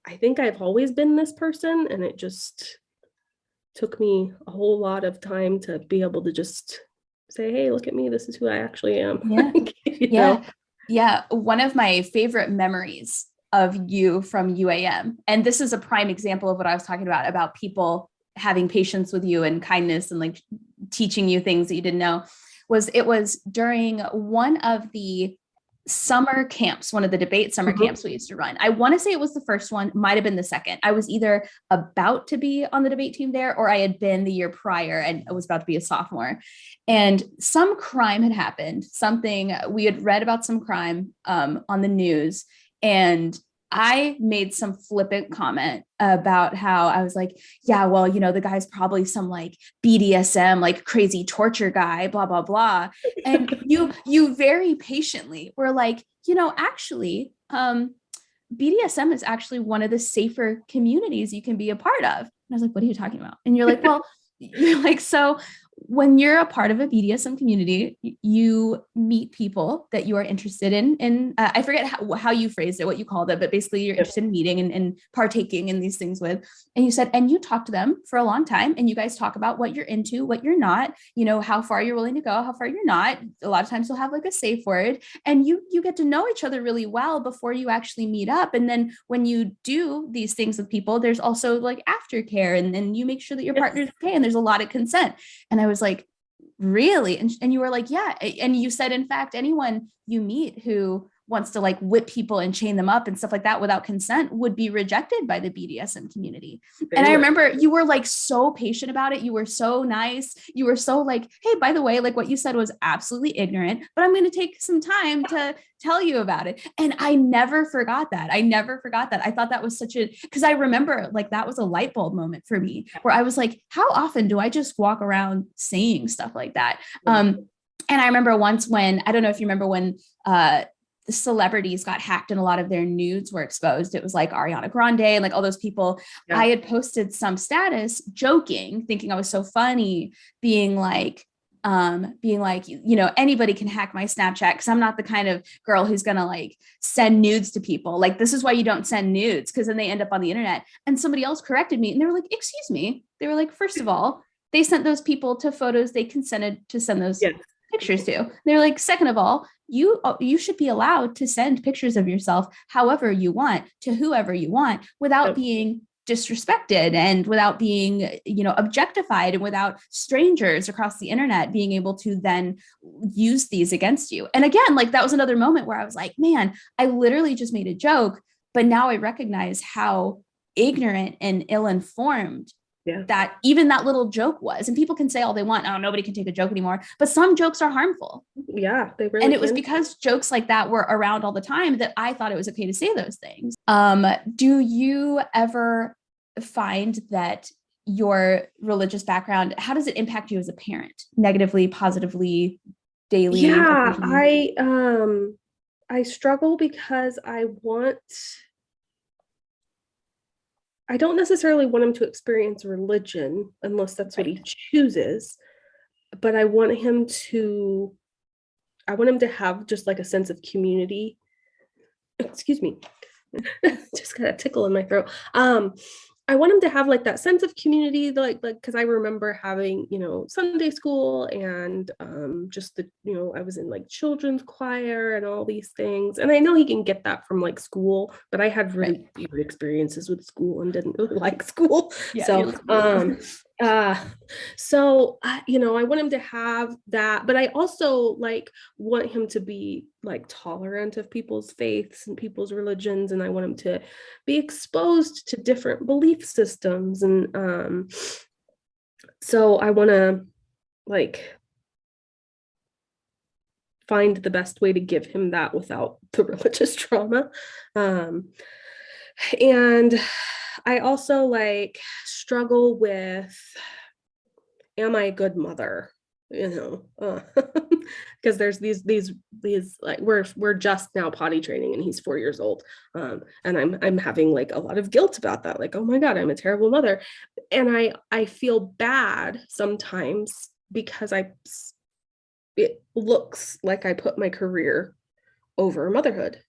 Speaker 2: I think I've always been this person, and it just took me a whole lot of time to be able to just say, hey, look at me, this is who I actually am.
Speaker 1: Yeah. Yeah, one of my favorite memories of you from UAM, and this is a prime example of what I was talking about people having patience with you and kindness and like teaching you things that you didn't know, was it was during one of the summer camps, one of the debate summer camps we used to run. I want to say it was the first one, might have been the second. I was either about to be on the debate team there or I had been the year prior and I was about to be a sophomore. And some crime had happened, something we had read about some crime on the news. And I made some flippant comment about how I was like, yeah, well, you know, the guy's probably some like BDSM, like crazy torture guy, blah, blah, blah. And you very patiently were like, you know, actually, BDSM is actually one of the safer communities you can be a part of. And I was like, what are you talking about? And you're like, well, you're like, so when you're a part of a BDSM community, you meet people that you are interested in I forget how you phrased it, what you called it, but basically you're interested in meeting and partaking in these things with. And you said, and you talk to them for a long time and you guys talk about what you're into, what you're not, you know, how far you're willing to go, how far you're not. A lot of times you'll have like a safe word and you get to know each other really well before you actually meet up. And then when you do these things with people, there's also like aftercare and then you make sure that your partner's okay and there's a lot of consent. And I was like, really? And you were like, yeah. And you said, in fact, anyone you meet who wants to like whip people and chain them up and stuff like that without consent would be rejected by the BDSM community. And I remember you were like so patient about it. You were so nice. You were so like, hey, by the way, like what you said was absolutely ignorant, but I'm going to take some time to tell you about it. And I never forgot that. I thought that was because I remember like that was a light bulb moment for me where I was like, how often do I just walk around saying stuff like that? And I remember once when, I don't know if you remember when, the celebrities got hacked and a lot of their nudes were exposed. It was like Ariana Grande and like all those people. Yeah. I had posted some status joking, thinking I was so funny, being like, you know, anybody can hack my Snapchat because I'm not the kind of girl who's gonna like send nudes to people. Like, this is why you don't send nudes, because then they end up on the internet. And somebody else corrected me and they were like, excuse me. They were like, first of all, they sent those people to photos they consented to send those pictures to. They're like, second of all, you should be allowed to send pictures of yourself however you want to whoever you want without being disrespected and without being, you know, objectified and without strangers across the internet being able to then use these against you. And again, like that was another moment where I was like, man, I literally just made a joke, but now I recognize how ignorant and ill-informed that even that little joke was. And people can say all they want, oh, nobody can take a joke anymore, but some jokes are harmful.
Speaker 2: Yeah, they really
Speaker 1: and it was because jokes like that were around all the time that I thought it was okay to say those things. Do you ever find that your religious background, how does it impact you as a parent? Negatively, positively, daily?
Speaker 2: Yeah, I struggle because I don't necessarily want him to experience religion unless that's what he chooses, but I want him to have just like a sense of community. Excuse me. Just got a tickle in my throat. I want him to have like that sense of community, like because I remember having, you know, Sunday school and just the, you know, I was in like children's choir and all these things. And I know he can get that from like school, but I had really weird experiences with school and didn't really like school. So you know, I want him to have that, but I also like want him to be like tolerant of people's faiths and people's religions, and I want him to be exposed to different belief systems, and so I want to like find the best way to give him that without the religious trauma. And I also like struggle with, am I a good mother? You know, because there's these like we're just now potty training and he's 4 years old, and I'm having like a lot of guilt about that, like, oh my God, I'm a terrible mother, and I feel bad sometimes because it looks like I put my career over motherhood,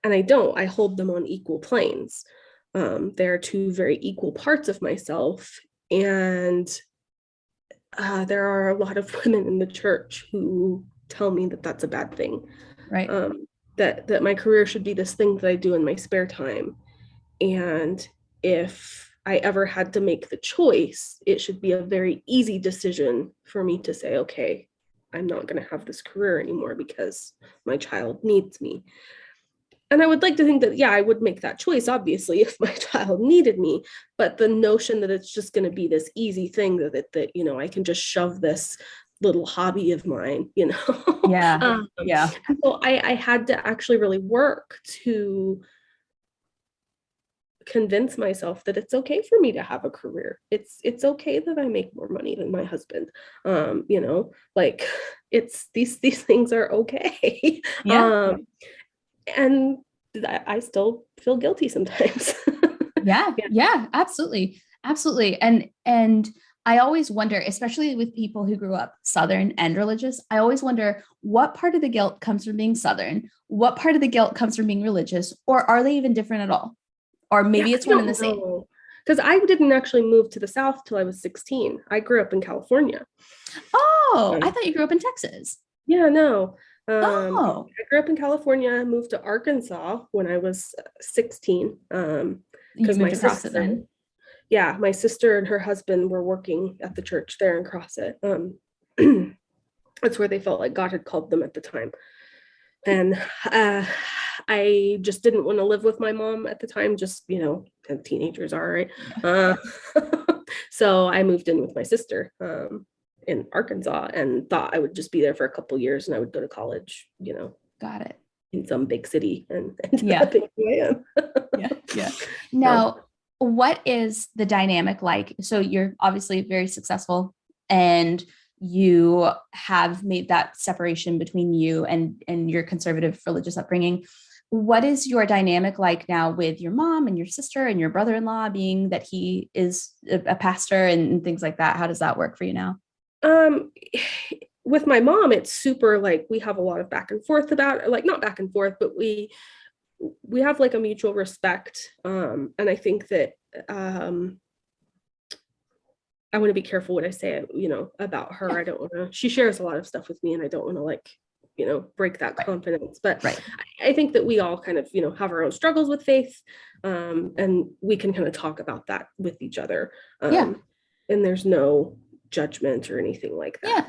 Speaker 2: and I don't. I hold them on equal planes. They're two very equal parts of myself, and there are a lot of women in the church who tell me that that's a bad thing.
Speaker 1: Right.
Speaker 2: That my career should be this thing that I do in my spare time. And if I ever had to make the choice, it should be a very easy decision for me to say, okay, I'm not going to have this career anymore because my child needs me. And I would like to think that, yeah, I would make that choice, obviously, if my child needed me. But the notion that it's just going to be this easy thing that you know, I can just shove this little hobby of mine, you know.
Speaker 1: Yeah. Yeah.
Speaker 2: So I had to actually really work to convince myself that it's okay for me to have a career. It's okay that I make more money than my husband. You know, like it's these things are okay.
Speaker 1: Yeah.
Speaker 2: And I still feel guilty sometimes.
Speaker 1: Yeah. Yeah. Absolutely. Absolutely. And I always wonder, especially with people who grew up Southern and religious, I always wonder what part of the guilt comes from being Southern, what part of the guilt comes from being religious, or are they even different at all? Or maybe it's one and the same.
Speaker 2: Because I didn't actually move to the South till I was 16. I grew up in California.
Speaker 1: Oh, I thought you grew up in Texas.
Speaker 2: Yeah, no.
Speaker 1: Oh.
Speaker 2: I grew up in California, moved to Arkansas when I was 16.
Speaker 1: You
Speaker 2: Because
Speaker 1: moved across it then.
Speaker 2: Yeah, my sister and her husband were working at the church there in Crosset. That's where they felt like God had called them at the time. And I just didn't want to live with my mom at the time, just, you know, teenagers are, right? So I moved in with my sister in Arkansas and thought I would just be there for a couple years and I would go to college, you know.
Speaker 1: Got it.
Speaker 2: In some big city. And
Speaker 1: yeah.
Speaker 2: Yeah.
Speaker 1: Yeah. Now, what is the dynamic like? So you're obviously very successful and you have made that separation between you and your conservative religious upbringing. What is your dynamic like now with your mom and your sister and your brother-in-law, being that he is a pastor and things like that? How does that work for you now?
Speaker 2: With my mom, it's super like we have a lot of back and forth about it, like not back and forth, but we have like a mutual respect. And I think that I want to be careful what I say, you know, about her. I don't want to, she shares a lot of stuff with me and I don't want to like, you know, break that confidence. But I think that we all kind of, you know, have our own struggles with faith. And we can kind of talk about that with each other. And there's no judgment or anything like that.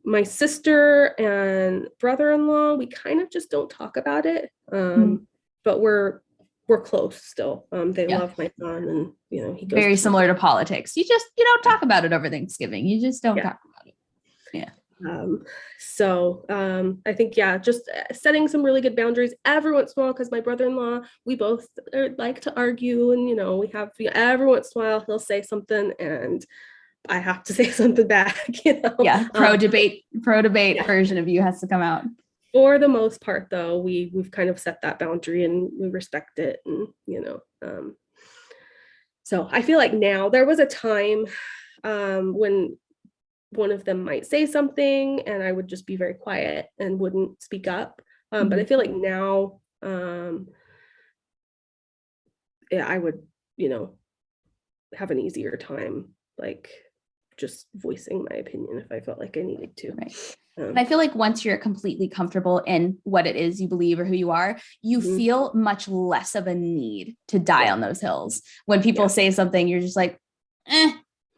Speaker 2: My sister and brother-in-law, we kind of just don't talk about it. But we're close still. They love my son and, you know, he goes
Speaker 1: very similar to politics. You don't talk about it over Thanksgiving. You just don't talk about it. Yeah.
Speaker 2: So I think, just setting some really good boundaries every once in a while, because my brother-in-law, we both like to argue and, you know, we have every once in a while he'll say something and I have to say something back, you know.
Speaker 1: Yeah, pro debate version of you has to come out.
Speaker 2: For the most part, though, we've kind of set that boundary and we respect it, and you know. So I feel like now there was a time when one of them might say something and I would just be very quiet and wouldn't speak up. But I feel like now, I would, you know, have an easier time like just voicing my opinion if I felt like I needed to.
Speaker 1: Right. And I feel like once you're completely comfortable in what it is you believe or who you are, you feel much less of a need to die on those hills. When people say something, you're just like,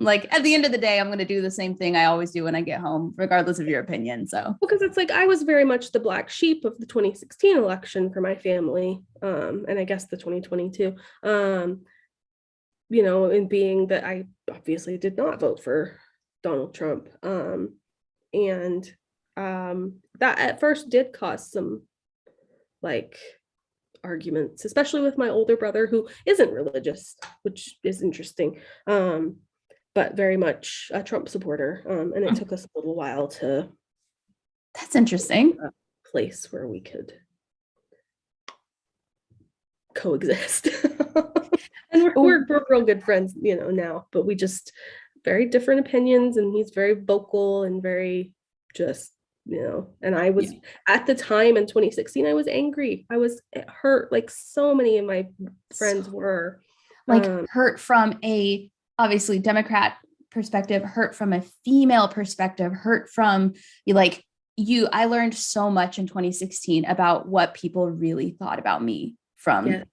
Speaker 1: like at the end of the day, I'm going to do the same thing I always do when I get home, regardless of your opinion. So,
Speaker 2: because it's like, I was very much the black sheep of the 2016 election for my family. And I guess the 2022, you know, in being that I obviously did not vote for Donald Trump. And that at first did cause some like arguments, especially with my older brother who isn't religious, which is interesting, but very much a Trump supporter. And it took us a little while to.
Speaker 1: That's interesting.
Speaker 2: A place where we could coexist. And we're real good friends, you know, now, but we just very different opinions, and he's very vocal and very just, you know, and I was at the time in 2016, I was angry. I was hurt like so many of my friends were.
Speaker 1: Like hurt from a obviously Democrat perspective, hurt from a female perspective, hurt from you like I learned so much in 2016 about what people really thought about me from
Speaker 2: Yes.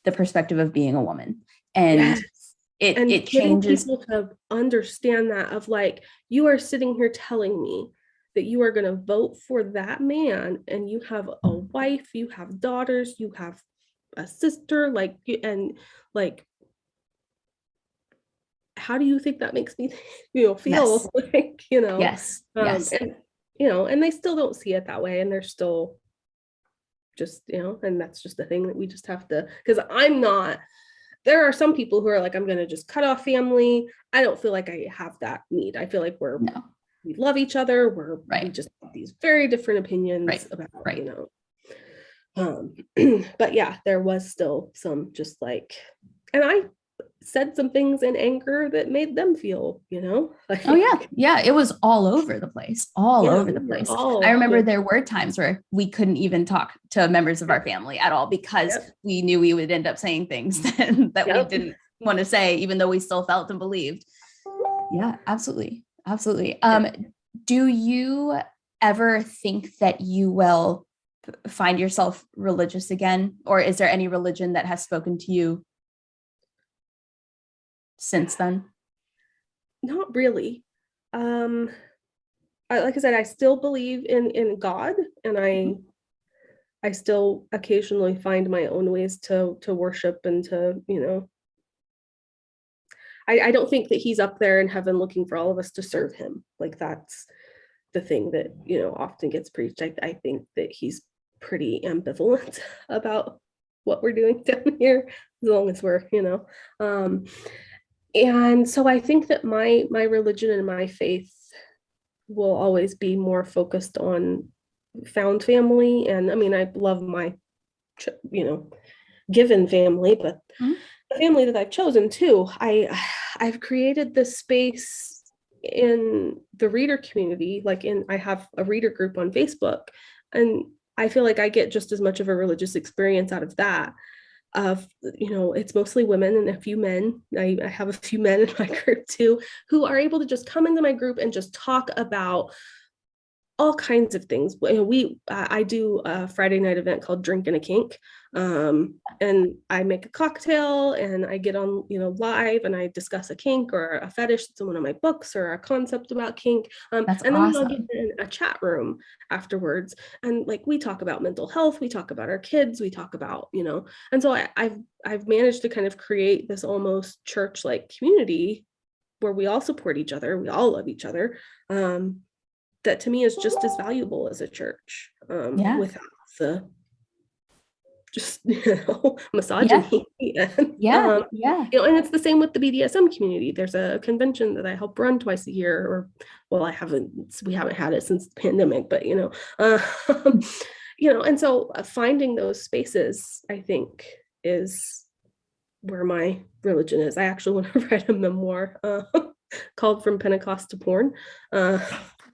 Speaker 1: the perspective of being a woman. And
Speaker 2: Yes. And
Speaker 1: it
Speaker 2: getting
Speaker 1: changes.
Speaker 2: people to understand that, of like, you are sitting here telling me that you are going to vote for that man, and you have a wife, you have daughters, you have a sister, like, and like, how do you think that makes me feel?
Speaker 1: Yes.
Speaker 2: Like,
Speaker 1: Yes. Yes.
Speaker 2: and and they still don't see it that way, and they're still just, and that's just the thing that we just have to, because there are some people who are like, I'm going to just cut off family. I don't feel like I have that need. I feel like
Speaker 1: No.
Speaker 2: we love each other. We
Speaker 1: Right.
Speaker 2: just have these very different opinions
Speaker 1: Right.
Speaker 2: about,
Speaker 1: Right.
Speaker 2: But yeah, there was still some just like, and I said some things in anger that made them feel, like,
Speaker 1: Oh yeah. Yeah. It was all over the place, all
Speaker 2: yeah,
Speaker 1: over the
Speaker 2: we were
Speaker 1: place.
Speaker 2: all,
Speaker 1: I remember
Speaker 2: yeah,
Speaker 1: there were times where we couldn't even talk to members of our family at all because
Speaker 2: yep,
Speaker 1: we knew we would end up saying things that we
Speaker 2: yep.
Speaker 1: didn't want to say, even though we still felt and believed. Yeah, absolutely. Absolutely. Do you ever think that you will find yourself religious again? Or is there any religion that has spoken to you since then?
Speaker 2: Not really. Like I said, I still believe in God, and I still occasionally find my own ways to worship and to, I don't think that he's up there in heaven looking for all of us to serve him. Like, that's the thing that, often gets preached. I think that he's pretty ambivalent about what we're doing down here, as long as we're, and so I think that my religion and my faith will always be more focused on found family. And I mean, I love my, given family, but
Speaker 1: Mhm.
Speaker 2: the family that I've chosen too, I've created this space in the reader community. I have a reader group on Facebook, and I feel like I get just as much of a religious experience out of that. It's mostly women and a few men. I have a few men in my group too, who are able to just come into my group and just talk about all kinds of things. I do a Friday night event called Drink and a Kink, and I make a cocktail and I get on, live, and I discuss a kink or a fetish that's in one of my books or a concept about kink.
Speaker 1: That's
Speaker 2: And then I'll get
Speaker 1: awesome.
Speaker 2: in a chat room afterwards, and like, we talk about mental health, we talk about our kids, we talk about, and so I've managed to kind of create this almost church-like community where we all support each other, we all love each other. That to me is just as valuable as a church,
Speaker 1: Yeah.
Speaker 2: without the just,
Speaker 1: Yeah.
Speaker 2: misogyny. And,
Speaker 1: Yeah. Yeah.
Speaker 2: and it's the same with the BDSM community. There's a convention that I help run twice a year, or, well, we haven't had it since the pandemic, but, and so finding those spaces, I think, is where my religion is. I actually want to write a memoir, called From Pentecost to Porn.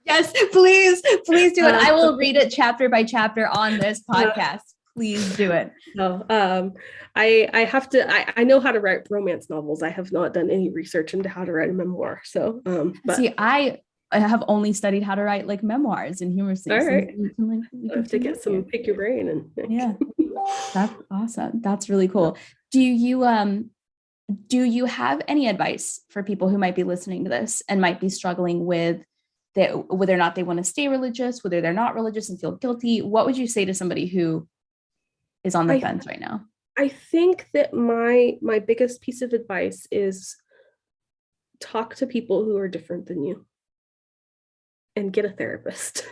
Speaker 1: Yes, please, please do it. I will
Speaker 2: Uh,
Speaker 1: read it chapter by chapter on this podcast. Please do it.
Speaker 2: No, I have to. I know how to write romance novels. I have not done any research into how to write a memoir. So, but
Speaker 1: See, I have only studied how to write like memoirs and humorous
Speaker 2: all
Speaker 1: things. So
Speaker 2: right,
Speaker 1: we
Speaker 2: I
Speaker 1: can
Speaker 2: have to
Speaker 1: team
Speaker 2: get
Speaker 1: up here.
Speaker 2: some, pick your brain, and
Speaker 1: Yeah, that's awesome. That's really cool. Do you have any advice for people who might be listening to this and might be struggling with whether or not they want to stay religious, whether they're not religious and feel guilty? What would you say to somebody who is on the
Speaker 2: I
Speaker 1: fence right now?
Speaker 2: I think that my biggest piece of advice is talk to people who are different than you, and get a therapist.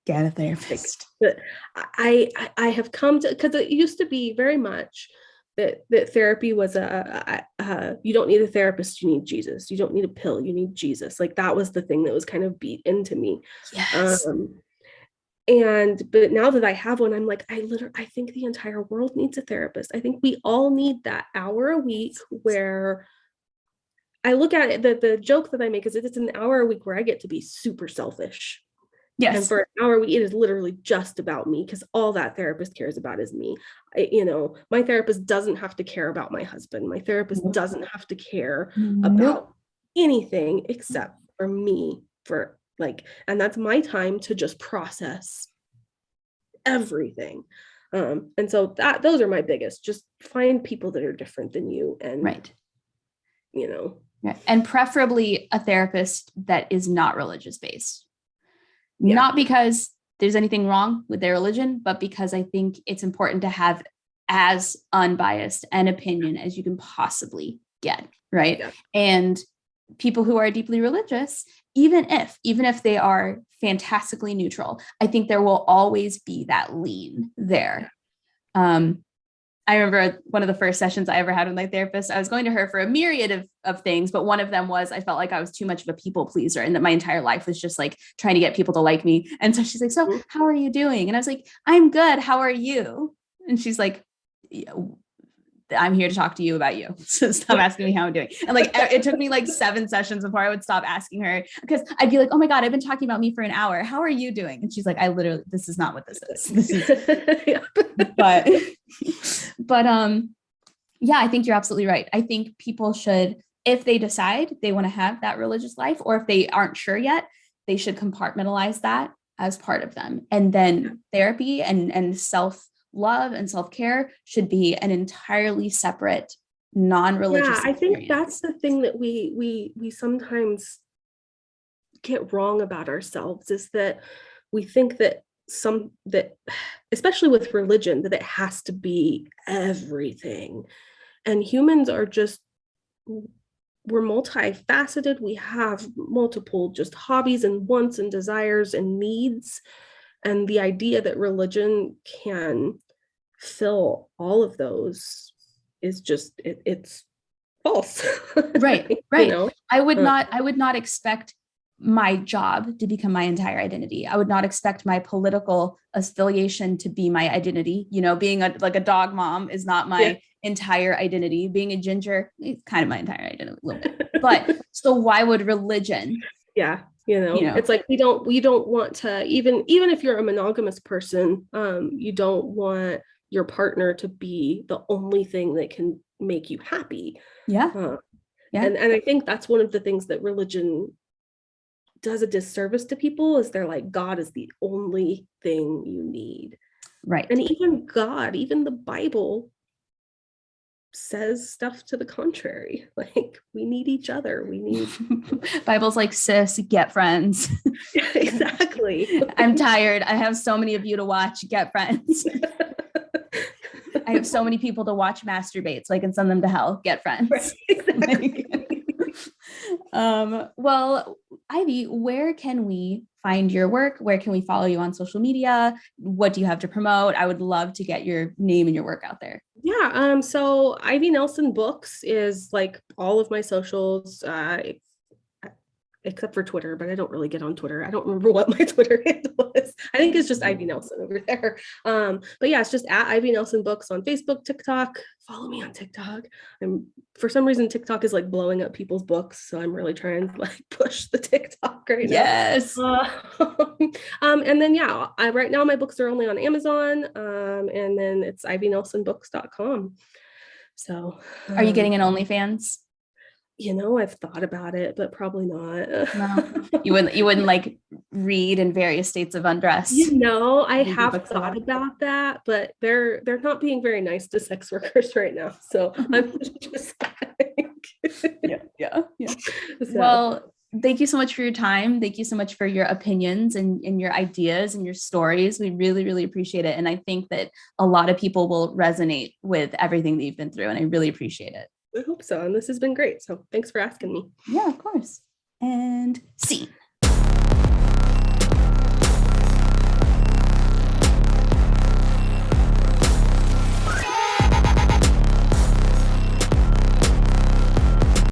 Speaker 1: Get a
Speaker 2: Like,
Speaker 1: therapist.
Speaker 2: but I have come to, because it used to be very much that therapy was you don't need a therapist, you need Jesus. You don't need a pill, you need Jesus. Like, that was the thing that was kind of beat into me.
Speaker 1: Yes.
Speaker 2: But now that I have one, I'm like, I think the entire world needs a therapist. I think we all need that hour a week where I look at it, the joke that I make is that it's an hour a week where I get to be super selfish. And
Speaker 1: Yes.
Speaker 2: for an hour a week, it is literally just about me, because all that therapist cares about is me. My therapist doesn't have to care about my husband. My therapist
Speaker 1: Nope.
Speaker 2: doesn't have to care
Speaker 1: Nope.
Speaker 2: about anything except for me, for And that's my time to just process everything. And so those are my biggest, just find people that are different than you. And,
Speaker 1: Right.
Speaker 2: Yeah.
Speaker 1: And preferably a therapist that is not religious based.
Speaker 2: Yeah.
Speaker 1: Not because there's anything wrong with their religion, but because I think it's important to have as unbiased an opinion as you can possibly get. Right.
Speaker 2: Yeah.
Speaker 1: And people who are deeply religious, even if they are fantastically neutral, I think there will always be that lean there. I remember one of the first sessions I ever had with my therapist, I was going to her for a myriad of things, but one of them was I felt like I was too much of a people pleaser and that my entire life was just like trying to get people to like me. And so she's like, so how are you doing? And I was like, I'm good. How are you? And she's like, I'm here to talk to you about you. So stop asking me how I'm doing. And like, it took me like 7 sessions before I would stop asking her, because I'd be like, oh my God, I've been talking about me for an hour. How are you doing? And she's like, this is not what this is. This is,
Speaker 2: Yeah.
Speaker 1: but yeah, I think you're absolutely right. I think people should, if they decide they want to have that religious life, or if they aren't sure yet, they should compartmentalize that as part of them. And then therapy and self-love and self-care should be an entirely separate, non-religious
Speaker 2: I think
Speaker 1: experience.
Speaker 2: that's the thing that we sometimes get wrong about ourselves, is that we think that especially with religion, that it has to be everything. And humans are just, we're multifaceted. We have multiple just hobbies and wants and desires and needs. And the idea that religion can fill all of those is just, it's false.
Speaker 1: Right. I would not expect my job to become my entire identity. I would not expect my political affiliation to be my identity. Being like a dog mom is not my entire identity. Being a ginger is kind of my entire identity a little bit. But so why would religion?
Speaker 2: Yeah. It's like we don't want to, even if you're a monogamous person, you don't want your partner to be the only thing that can make you happy.
Speaker 1: Yeah.
Speaker 2: And I think that's one of the things that religion does a disservice to people, is they're like, God is the only thing you need.
Speaker 1: Right.
Speaker 2: And even the Bible says stuff to the contrary. Like, we need each other. We need
Speaker 1: Bible's like, sis, get friends.
Speaker 2: Exactly.
Speaker 1: I'm tired. I have so many of you to watch. Get friends. I have so many people to watch masturbate, so I can send them to hell. Get friends.
Speaker 2: Right, exactly.
Speaker 1: Well, Ivy, where can we find your work? Where can we follow you on social media? What do you have to promote? I would love to get your name and your work out there.
Speaker 2: Yeah. So Ivy Nelson Books is like all of my socials, except for Twitter, but I don't really get on Twitter. I don't remember what my Twitter handle is. I think it's just Ivy Nelson over there. But yeah, it's just at Ivy Nelson Books on Facebook, TikTok. Follow me on TikTok. For some reason, TikTok is like blowing up people's books, so I'm really trying to like push the TikTok right now.
Speaker 1: Yes.
Speaker 2: And then right now my books are only on Amazon, and then it's ivynelsonbooks.com. So,
Speaker 1: are you getting an OnlyFans?
Speaker 2: I've thought about it, but probably not.
Speaker 1: No, you wouldn't like read in various states of undress.
Speaker 2: I have thought about that, but they're not being very nice to sex workers right now. So I'm just
Speaker 1: yeah. So. Well, thank you so much for your time. Thank you so much for your opinions and your ideas and your stories. We really, really appreciate it. And I think that a lot of people will resonate with everything that you've been through, and I really appreciate it.
Speaker 2: I hope so. And this has been great. So thanks for asking me.
Speaker 1: Yeah, of course. And scene.